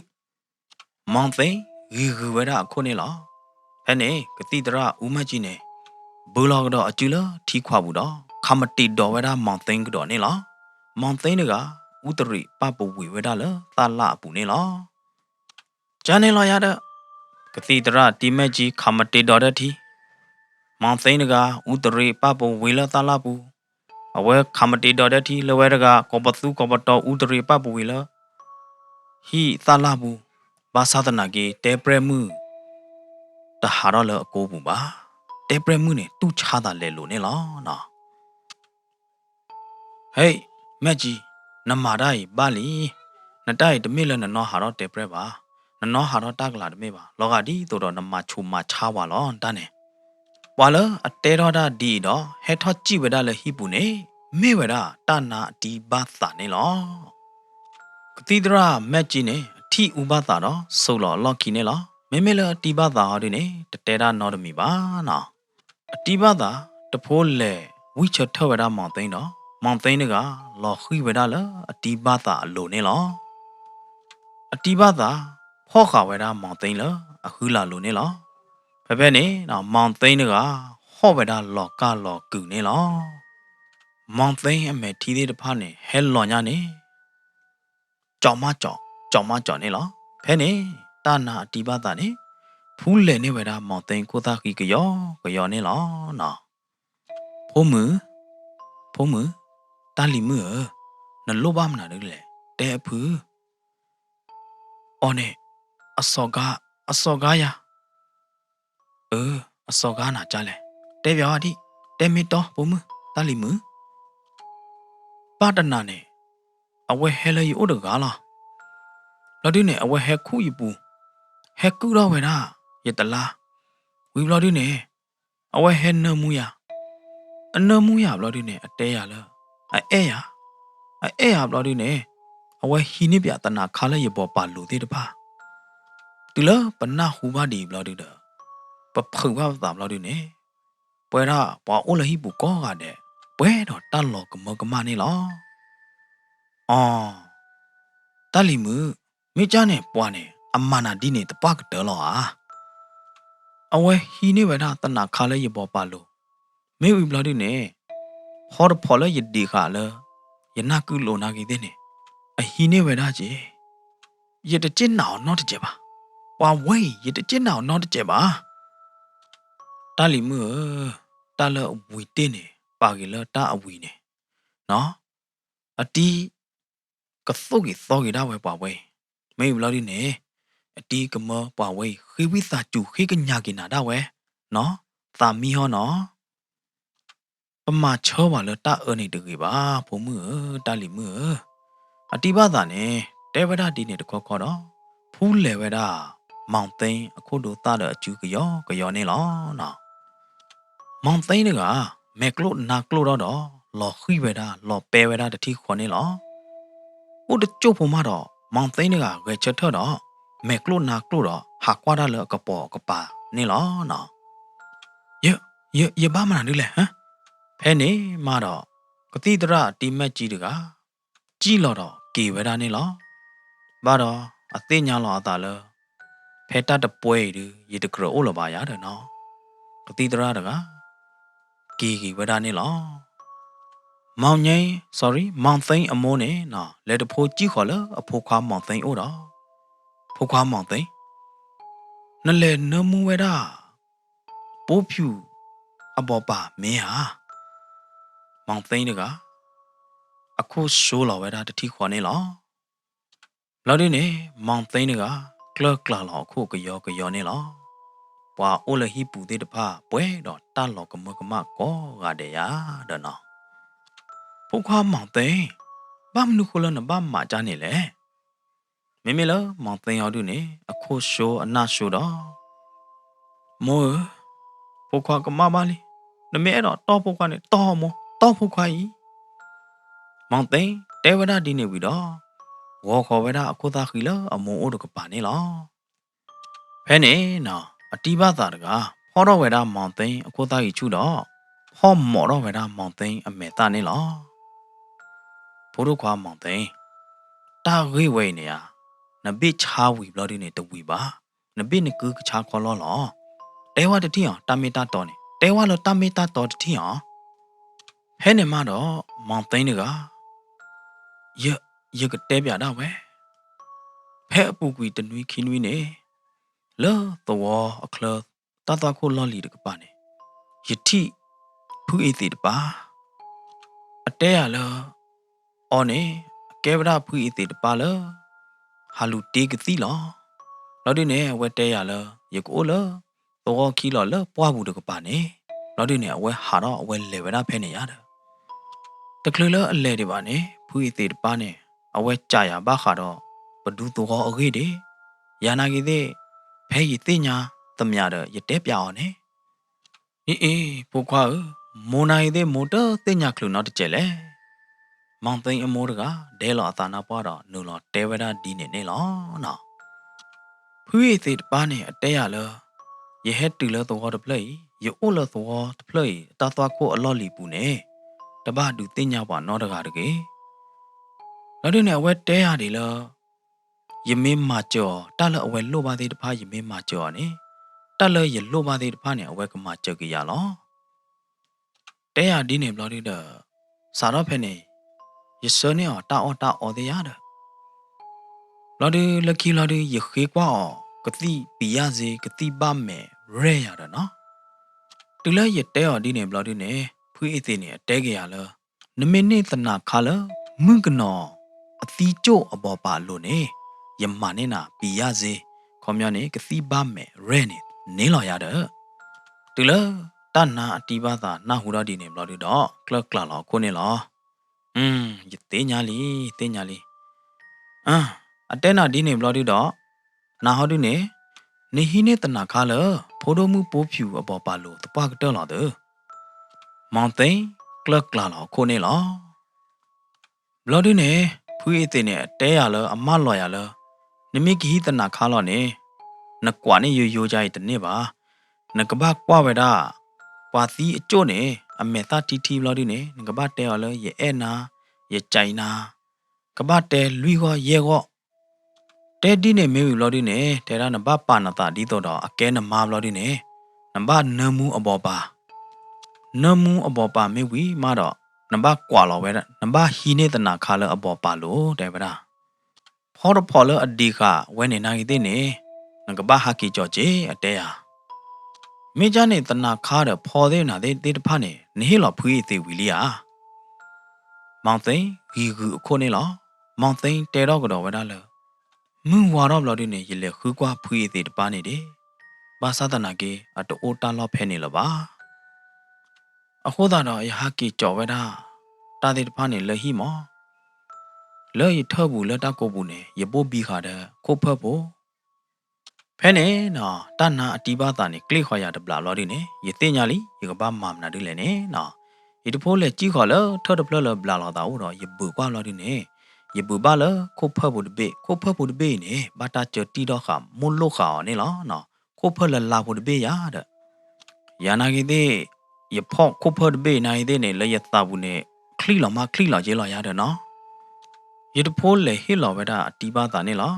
မောင်သိန်းရီဝဒအခုနေလားဟဲ့နေကတိတရဦးမကြီးနေဘူလောကတော့အကျူလထီခွာဘူးတော့ခမတီတော်ဝဒမောင်သိန်းကတော့နေလားမောင်သိန်းကဥတရိပပဝေဝဒလသာလပူနေလားဂျာနေလားရတဲ့ကတိတရတီမက်ကြီးခမတီတော်တဲ့ထီ မောင်သိန်းတကဥတရေပပဝေလသလာဘူးအဝဲခမတီတော်တဲ့တီလဝဲတကကောပသူကောပတော်ဥတရေပပဝေလဟီသလာဘူးဘာသာတနာကေတဲပရမှုတဟာရလအကိုဘူးပါတဲပရမှုနဲ့တူချတာလဲလို့နေလားနော်ဟေးမက်ကြီးနမာဒိုင်ပါလီနတိုင်တမိလနနောဟာတော့တဲပရပါနနောဟာတော့တကလာတမိပါလောကဒီတို့တော့နမချူမချပါလောတန်းနေဝါလအတဲတော်တာဒီတော့ဟဲထော့ကြည့်ဝဒလဲဟိပူနေမေဝဒတာနာဒီဘာသာနေလောကတိဒရာမက်ကြီးနေအထီဥပသာတော့ဆုလောလော်ကီနေလောမေမေလတီဘာသာဟောဒီနေတတဲတာနော်တမီပါနော်အတီဘာသာတဖိုးလေဝိချထဝဒမောင်သိန်းတော့မောင်သိန်းကလော်ခိဝဒလအတီဘာသာအလိုနေလောအတီဘာသာဖောခဝဒမောင်သိန်းလအခုလာလိုနေလောဖဖဲနေနော်မောင်သိန်းကဟောဝဒလော်ကလော်ကူနေလောမောင်သိန်းအမေထီးသေးတဖားနေဟဲလော်ညာနေကြောင်မကြောင်နေလောဖဲနေတာနာအတီဘာသာနေဖူးလေနေဝဒမောင်သိန်းကိုသားခီကယောနေလောနော်ဖိုးမူတာလီမှုနလောဘာမနာလေတဲဖူးအော်နေအစောကားယာအစောကားနာကြလဲတဲပြောအတိတဲမီတော့ဖိုးမူတာလီမှုပါတနာနေအဝဲဟဲလေဥဒကားလားလော်ဒီနေအဝဲဟဲခုယပူဟဲကူတော့ဝဲတာရတလားဝီဘလော်ဒီနေအဝဲဟဲနမှုယာအနမှုယာဘလော်ဒီနေအတဲရလားအဲရဘလော်ဒီနေအဝဲဟီနိပြတနာခါလဲရပေါ်ပါလူသေးတပါတူလပနာဟူပါဒီဘလော်ဒီတော့ပဖူပါတာဘလော်ဒီနေပွဲရပွာအိုလဟီပူကောကတဲ့ပွဲတော့တတ်လောကမနေလောအော်တလီမှုမိချာနဲ့ပွားနေအမနာဒီနေတပကတော်လောဟာအဝဲဟီနေဝဒတနာခါလဲရပေါ်ပါလို့မေဝီဘလော်ဒီနေဟော်ဖော်လဲရဒီခါလဲယနာကူလိုနာကြီးတဲ့နေအဟီနေဝဒကြီးရတကျင်းနောင်တော့တကြပါဝါဝဲရတကျင်းနောင်တော့တကြပါတလီမှုတလအဝီတင်းနေပါကလတအဝီနေနော်အတီးကသုတ်ကြီးသောကြီးဒါဝဲပါဝဲမေဘလော်ဒီနေအတီးကမပါဝဲခိဝိစာကျူခိကညာကိနာဒါဝဲနော်သာမီဟောနော်ပမာချောပါလတအနေတကြီးပါဘုံမှုတလီမှုအတီးပါသာနေတဲဝဒတီနေတခေါ်တော့ဖူးလေဝဒမောင်သိန်းအခုတို့သားတဲ့အကျူကယောနေလောနော်မောင်သိန်းကမဲကလို့နာကလို့တော့လော်ခိဝဒလော်ပဲဝဒတတိခေါ်နေလောဥတကျုပ်ဖို့မတော့မောင်သိန်းကဝဲချက်ထတော့မဲကလို့နာကလို့တော့ဟာကွာတာလကပေါ်ကပါနေလောနော်ရဘာမနာနေလဲဟမ်ဖဲနေမတော့ကတိတရတီမက်ကြီးတကကြီးလော်တော့ကေဝဲတာနေလောဘာတော့အသိညာလောအသာလဖဲတတ်တပွဲရတကရောလောပါရတယ်နော်ကတိတရတကကေဝဲတာနေလောမောင်ငိမ့် မောင်သိန်းအမိုးနဲ့နော်လက်တဖိုးကြီးခေါ်လအဖိုးခွားမောင်သိန်းအိုတော့ဖိုးခွားမောင်သိန်းနလဲနမူဝဲတာပိုးဖြူအပေါ်ပါမင်းဟာမောင်သိန်းတကအခုရှိုးလော်ဝဲတာတတိခေါ်နေလောလောက်ဒီနေမောင်သိန်းတကကလကလာလောအခုကယောနေလောပွာအိုလဟီပူသေးတဖပွဲတော့တလောကမကောကတဲ့ရတော့နော်ဖိုးခွားမောင်သိန်းဘာမနုခလနဘာမကြနေလေမေလမောင်သိန်းရောက်တူနေအခုရှိုးအနာရှိုးတော့မိုးဖိုးခွားကမပါလီနမဲတော့တောဖိုးခွားနေတောဖိုးခွားကြီးမောင်သိန်းတဲဝဒဒီနေပြီတော့ဝေါ်ခေါ်ဝဒအခုသားခီလအမုံအိုးတကပါနေလောဖဲနေနော်အတီးပါသာတကဟောတော့ဝဒမောင်သိန်းအခုသားကြီးချူတော့ဟောမော်တော့ဝဒမောင်သိန်းအမေတာနေလောဘိုးတို့ခွာမောင်သိန်းတာရိဝဲနေရနဘိချာဝီဘလော်ဒီနေတဝီပါနဘိနကူကချာခေါ်လောတဲဝတတိအောင်တာမီတာတော်နေတဲဝလောတာမီတာတော်တတိအောင်ဟဲနေမတော့မောင်သိန်းကရကတဲပြတော့ပဲဖဲအပူကွီတနွီခင်းနွီနေလောတော်အခလတတခုလော်လီတကပါနေ ယတိဖူအေသေးတပါအတဲရလောအော်နေကဲဗရာဖူအေသေးတပါလောဟာလူတေကတိလောလော်ဒီနေဝဲတဲရလောယကိုလောတော့ခီလောလောပွားဘူးတကပါနေလော်ဒီနေအဝဲဟာတော့အဝဲလေဝဲတာဖဲနေရတယ်တကလလအလဲဒီပါနေဖူအေသေးတပါနေအဝဲကြာရပါခါတော့ဘဒူတော့အခေးဒီယာနာကြီးတဲ့ဖဲရီတင်ညာသမရတဲ့ရတဲပြောင်းနေအေးပိုခွာမိုနိုင်တဲ့မိုတာတင်ညာကလူနောက်တစ်ကျက်လေမောင်သိန်းအမိုးတကဒဲလောအသာနာပွားတော့နူလောတဲဝဒဒီနေနေလောနော်ဖူးရသေးတပါးနဲ့အတဲရလောရဟက်တူလောသောတပလိရအိုလောသောတပလိတာသွားကိုအလော့လီပူနေတပတူတင်ညာပါနော်တကားတကေနောက်တဲ့နဲ့ဝဲတဲရတယ်လောယမင်းမကြောတလအဝဲလို့ပါသေးတဖားယမင်းမကြောနေတလရလို့ပါသေးတဖားနဲ့အဝဲကမကြောက်ကြရလောတဲရဒီနေဘလော်ဒီတော့စာတော့ဖဲနေရစနေတာအော်တဲ့ရတယ်လော်ဒီလက်ကီလော်ဒီရခေကွာကတိပီရစေကတိပါမယ်ရဲရတာနော်တူလဲရတဲော်ဒီနေဘလော်ဒီနေဖွေးအသေးနေတဲကြရလောနမင်းနေတနာခါလမွန်းကနော်အသီးကျို့အပေါ်ပါလို့နေယမနေနာပီရစေခေါမျောနေကတိပါမယ်ရဲနေလော်ရတဲ့တူလဲတနာအတီးပါသာနာဟူရဒီနေဘလော်ဒီတော့ကလကလာလောကိုနေလောရသေးညာလီသေးညာလီအတဲနာဒီနေဘလော်ဒီတော့နာဟောဒီနေဟိနေတနာခါလဖိုးတော်မူပိုးဖြူအပေါ်ပါလို့တပကတော့လာတဲ့မောင်သိန်းကလကလာလောခိုနေလောဘလော်ဒီနေဖွေးအသေးနေတဲရလအမလော်ရလနမိကီတနာခါလောနေနကွာနေရိုကြရတဲ့နေပါနကဘကွာဝဲတာပွာသီအကျို့နေအမေတာတီဘလော်ဒီနေနကဘတဲရလရဲ့အဲနာရဲ့ကြိုင်နာကဘတဲလူရောရဲရောတဲဒီနေမေဘလော်ဒီနေတဲရနဘပါနတာဒီတော့အကဲနမဘလော်ဒီနေနဘနမှုအပေါ်ပါနမှုအပေါ်ပါမေဝီမတော့နဘကွာလောပဲနဘဟီနေတနာခါလအပေါ်ပါလို့တဲဗရာဖော်လအဒီခဝဲနေနိုင်တဲ့နေနကဘဟာကီကြောချေအတဲဟာမေချာနေတနာခါတဲ့ဖော်တဲ့နာတဲ့တဖာနေနေလောဖွေးသေးဝီလီယာမောင်သိန်းဂီကူအခုနေလောမောင်သိန်းတဲတော့ကတော့ဝဲတာလောမွန်းဝါတော့ဘလော်ဒီနေရလေခူကွာဖွေးသေးတပါနေတယ်ဘာသာတနာကေအတိုတာလောဖဲနေလပါအခုသာတော့ယဟကီကြော်ဝဲတာတာတဲ့တဖာနေလဟီမောလဲရထဘူးလက်တကုတ်ဘူးနေရပို့ပြီးခါတဲ့ခုတ်ဖက်ဖို့ဖဲနေနော်တနာအတီးပါတာနေကလစ်ခေါ်ရတဲ့ဘလာလော်ဒီနေရတင်ညာလီရကဘာမမနာဒီလေနေနော်ရတဖိုးလေကြီးခေါ်လထတ်တပလလဘလာလော်တာဦးတော့ရပူကွာလော်ဒီနေရပူပါလခုတ်ဖက်ဘူးတပိခုတ်ဖက်ဘူးတပိနေဘာတာချတီတော့ခမွလို့ခါနေလောနော်ခုတ်ဖက်လလာဘူးတပိရတဲ့ယာနာကြီးတဲ့ရဖောက်ခုတ်ဖက်တပိနိုင်တဲ့နေလက်ရသဘူးနေခလီလော်မခလီလော်ကျေးလော်ရတယ်နော်ရတဖိုးလေဟီလော်ဝဲတာအတီးပါတာနေလော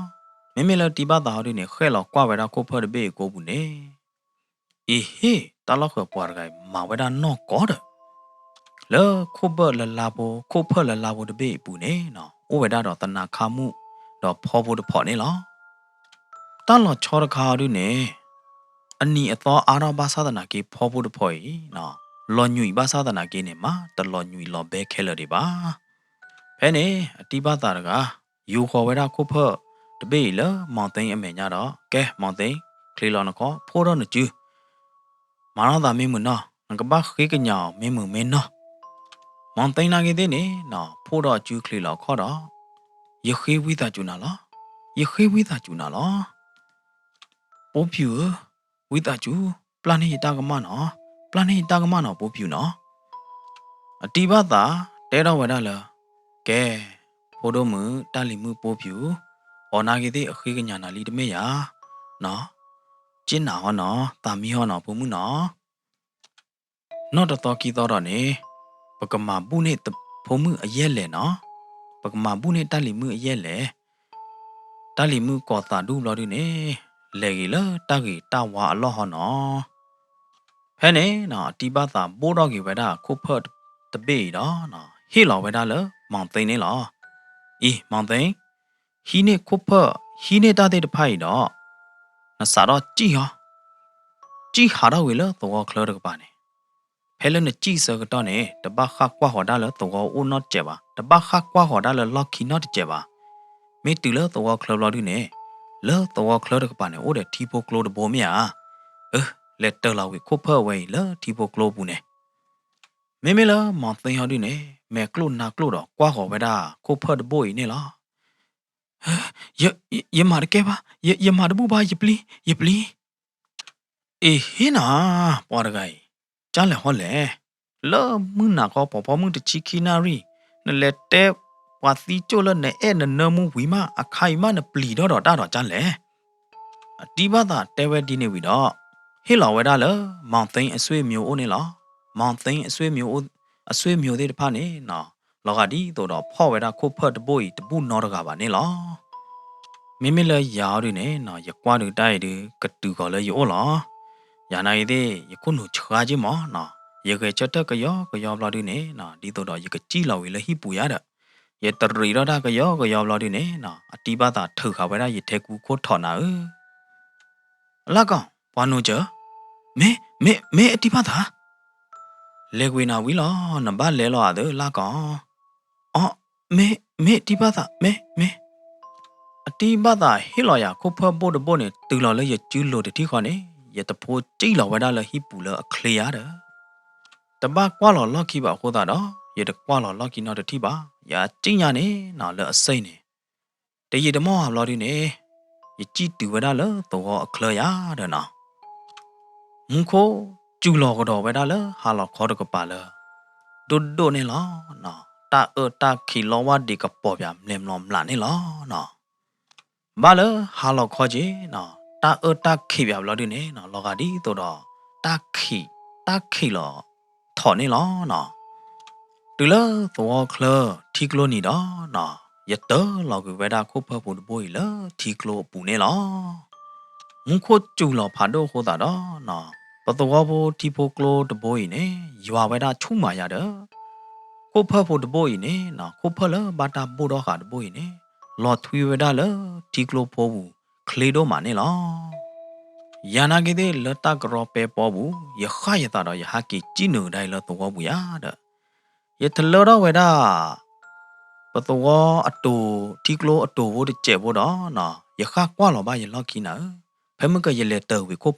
မမေလတီပါတာဟောဒီနေခဲလော်ကွာဝဲတာခုတ်ဖက်တပိကိုဘူးနေအေးဟေးတလောက်ခပွားကြိုင်မဝဲတာနော်ကောတဲ့လေခုတ်ဖက်လလာဘူးခုတ်ဖက်လလာဘူးတပိဘူးနေနော်ဩဝဲတာတော့တနာခါမှုတော့ဖောဖို့တဖော်နေလောတလော်ချောရခါဒီနေအနီအသောအာရဘာသာဒနာကေဖောဖို့တဖော်ဤနော်လော်ညွိဘာသာဒနာကေနေမှာတလော်ညွိလော်ဘဲခဲလဒီပါဖဲနေအတိပါတာကယူခေါ်ဝဲတာခုတ်ဖက်တပိလမောင်သိန်းအမေညတော့ကဲမောင်သိန်းခလီလော်နခေါ်ဖိုးတော့နကျူမာရသာမင်းမနော်ငကဘာခေကညောမင်းမမင်းနော်မောင်သိန်းနာကေတဲ့နေနော်ဖိုးတော့ကျူခလီလော်ခေါ်တော့ရခေဝိတာကျူနာလောရခေဝိတာကျူနာလောပိုးဖြူဝိတာကျူပလန်ဟီတာကမနော်ပလန်ဟီတာကမနော်ပိုးဖြူနော်အတိပါတာတဲတော့ဝဲတာလားကဲဖိုးတော့မှုတလီမှုပိုးဖြူအော်နာကေတဲ့အခေကညာနာလီတမေယာနော်ကျင်းနာဟောနော်တာမီဟောနော်ဘုံမှုနော်နော်တော်ကီတော့နေပကမာဘူးနေဖုံမှုအရက်လေနော်ပကမာဘူးနေတလီမှုအရက်လေတလီမှုကောတာဒူလော်ဒီနေလေကြီးလတကီတဝါအလောဟောနော်ဖဲနေနော်တီပါတာပိုးတော့ကြီးဝဲတာခုဖတ်တပေတော့နော်ဟေလော်ဝဲတာလမောင်သိန်းနေလောအေးမောင်သိန်းဟီနေခုဖတ်ဟီနေတာတဲ့တဖိုက်တော့နစားတော့ကြည်ဟာတော့ဝေလတော့ခလောတကပါနေ ဖဲလနဲ့ကြည့်စကတော့နေတပတ်ခါကွာဟော်ဒါလတော့ဦးနော့ကျပါတပတ်ခါကွာဟော်ဒါလလော်ခီနော့ကျပါမေတူလတော့ခလဘလာဒီနေလောတော့ခလတကပါနေအိုတဲ့တီပိုကလိုတဘောမြာလက်တလာဝေခိုဖဝဲလောတီပိုကလိုဘူးနေမေလာမောင်သိန်းဟော်ဒီနေမဲကလိုနာကလိုတော့ကွာဟော်ဝဲတာခိုဖတ်ဘိုးနေလားye mar ke ba ye mar bu ba ye pli hina por gai cha le ho le lo mu na ko po mu de chi ki na ri ne le te wa si cho le ne e ne mu wi ma a khai ma ne pli do da do cha le ti ba da te we di ne wi do he lo we da le mong thin a swe myo o ne lo mong thin a swe myo de pha ne no lo ga di to do pho we da ko phat de boi de bu no da ga ba ne loမေလေရာရနေနော်ရကွာတူတိုက်တူကတူကလည်းရောလားယာနိုင်တဲ့ယခုနချာကြီးမနော်ရကချက်တကရောဘလာတူနေနော်ဒီတော့ရကကြည့်လောက်ရလဟိပူရတဲ့ရတရီရတာကရောဘလာတူနေနော်အတီးပါတာထုတ်ခါပဲရရထဲကူခိုးထော်နာအလကောင်ဘာနိုချမေအတီးပါတာလေကွေနာဝီလောနဘလဲလောအလာကောင်အော်မေတီးပါတာမေအတီးဘာသာဟီလော်ယာခုဖဘို့တဘို့နေတူလော်လဲရကျူးလို့တတိခေါနေရတဖိုးကြိလော်ဝဒါလဲဟီပူလအခလီယာတဲ့တဘကွာလော်လော်ခီပါခိုးတာတော့ရတကွာလော်လော်ခီနော်တတိပါယာကျင်းညာနေနော်လဲအစိမ့်နေတရတမောလော်ဒီနေရကြည့်တူဝဒါလဲတော့အခလယာတဲ့နော်မုခိုကျူလော်ကတော့ဝဒါလဲဟာလော်ခေါ်တကပါလဲဒုဒိုနေလောနော်တာခီလောဝဒီကပေါ်ပြမလင်လောမလာနေလောနော်ဘာလဲဟာလောက်ခေါ်ကြီးနော်တာခိပြဘလို့ဒီနေနော်လောကဒီတော့တာခိလောထော်နေလောနော်တူလသောခလထီကလိုနီတော့နော်ရတလောကဝဲတာခုဖဖို့ဘိုးလထီကလိုပူနေလောငုခိုကျူလောဖာတော့ဟိုတာတော့နော်ပတော်ဘောထီဖိုကလိုတဘိုးနေရွာဝဲတာချုမာရတယ်ခုဖဖို့တဘိုးနေနော်ခုဖလဘာတာဘိုးတော့ခါတဘိုးနေလော်ထွေဝဒါလတီကလိုပိုးဘူးခလေတော့မနေလောယာနာကေတဲ့လတကရောပဲပေါ်ဘူးရခရတာတော့ယဟကီကြည့်နူတိုင်းလတော့ဘူးရတဲ့ယထလောတော့ဝဒါပတော်အတူတီကလိုအတူဘိုးတဲ့ကျဲဘိုးတော့နော်ယခကွာလောပါယလော်ခီနာဖဲမကရလေတော်ဝီခို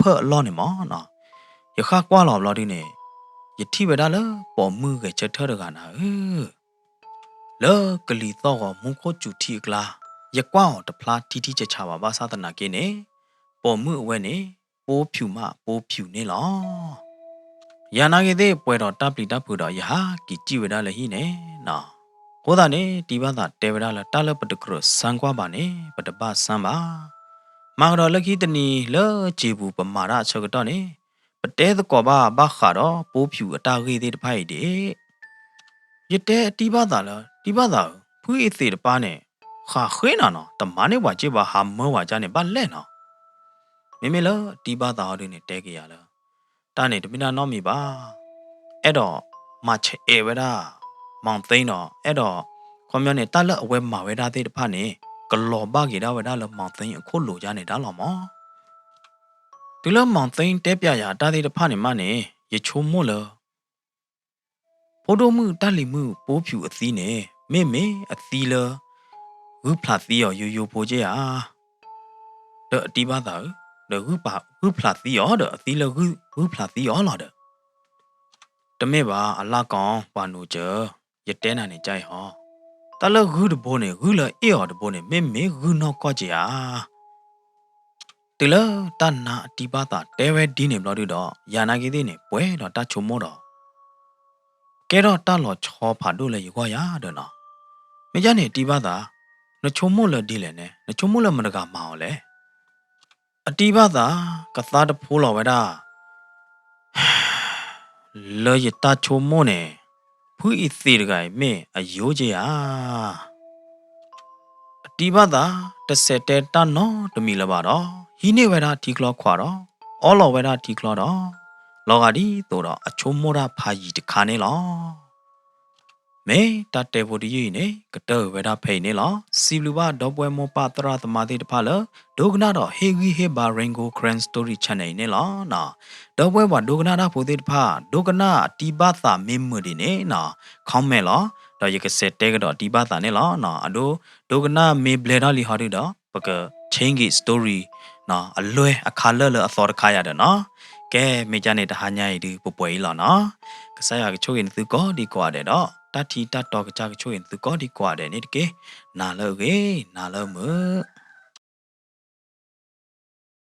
ဖလောနေမနော်ယခကွာလောလောဒီနေယတိဝဒါလပေါ်မှုကချက်ထရကနာလောကလီတော့မုခိုကျူတီကလာရကွာတဖလားတီချချပါဘာသာတနာကင်းနေပေါ်မှုအဝဲနေပိုးဖြူမပိုးဖြူနေလောယာနာကေတဲ့ပွဲတော်တပ်ပလီတပ်ဖူတော်ယဟာကီကြည့်ဝဒါလဟိနေနော်ကိုသာနေဒီဘာသာတေဝဒါလတာလပတကရစံကွာပါနေပတပစံပါမာတော်လခိတနီလောဂျေဘူးပမာရချက်ကတော့နေပတဲသကောပါဘာခါတော့ပိုးဖြူအတာခေးတဲ့တဖိုက်တဲ့ရတဲ့ဒီဘာသာလားဒီဘာသာဖူးအသေးတပါနဲ့ခါခွေးနော်တမနဲ့ဝါချေပါဟာမောဝါကြနဲ့ပါလဲနော်မေလဒီဘာသာတွေနဲ့တဲကြရလားတာနေတမနာနော်မိပါအဲ့တော့မချေဝဒါမောင်သိန်းတော့အဲ့တော့ခေါမျောနဲ့တလက်အဝဲမှာဝဲတာသေးတဖာနဲ့ကလောဘကေဒါဝဒါလမောင်သိန်းအခုလိုကြနေတာလောမောဒီလမောင်သိန်းတဲပြရတာသေးတဖာနဲ့မနဲ့ရချိုးမို့လားဖိုးတို့မှုတက်လီမှုပိုးဖြူအသီးနဲ့မေအသီးလဝုဖလာသီးရောဖိုးကြရတဲ့ဒီဘာသာတဲ့ဝုဖလာသီးရောတဲ့အသီးလဝုဖလာသီးရောလာတဲ့တမေပါအလာကောင်ပါနိုချေရတဲနာနေကြိုက်ဟောတလဂုဒဘိုနေဂုလအေော်ဒဘိုနေမေဂုနောကောကြရတလတနာဒီဘာသာတဲဝဲဒီနေဘလို့တော့ယာနာကြီးသေးနေပွဲတော့တချုံမောတော့ကဲတော့တလော်ချောဖာတို့လေရွာရတဲ့နော်မကြနဲ့ဒီဘာသာနချုံမို့လေဒီလေနဲ့နချုံမို့လေမတကမောင်လေအတီဘာသာကသားတဖိုးလော်ဝဲတာလေရတချုံမို့နေဖူးဤသေးတကယ်မင်းအယိုးကြရအတီဘာသာတစ်ဆက်တဲတနော်တမီလပါတော့ဟီနေဝဲတာဒီကလောခွာတော့အော်လော်ဝဲတာဒီကလောတော့လောကဒီတော့အချုံမောတာဖာကြီးတခါနေလော မဲတတဲဖို့ဒီနေကတောဝဲတာဖိနေလောစီလူပါဒေါ်ပွဲမောပါတရသမာတိတဖာလဒိုကနာတော့ဟေဂီဟေဘာရင်ဂိုခရန်စတိုရီချန်နေနေလောနော်ဒေါ်ပွဲပါဒိုကနာတာဖို့တိတဖာဒိုကနာတီဘာသာမင်းမွဒီနေနော်ခေါမဲလောတော့ရကစက်တဲကတော့တီဘာသာနေလောနော်အဒိုဒိုကနာမေဘလေဒါလီဟာရီတော့ပကချင်းဂီစတိုရီနော်အလွဲအခါလလအသော်တခါရတယ်နော်ကဲမေကြနေတဲ့ဟာညာရီဒီပပွဲလောနော်ကစားရကချိုးရင်သူကောဒီကွာတဲ့တော့တတီတတော်ကကြကချိုးရင်သူကောဒီကွာတဲ့နေတကေနာလောကေနာလောမ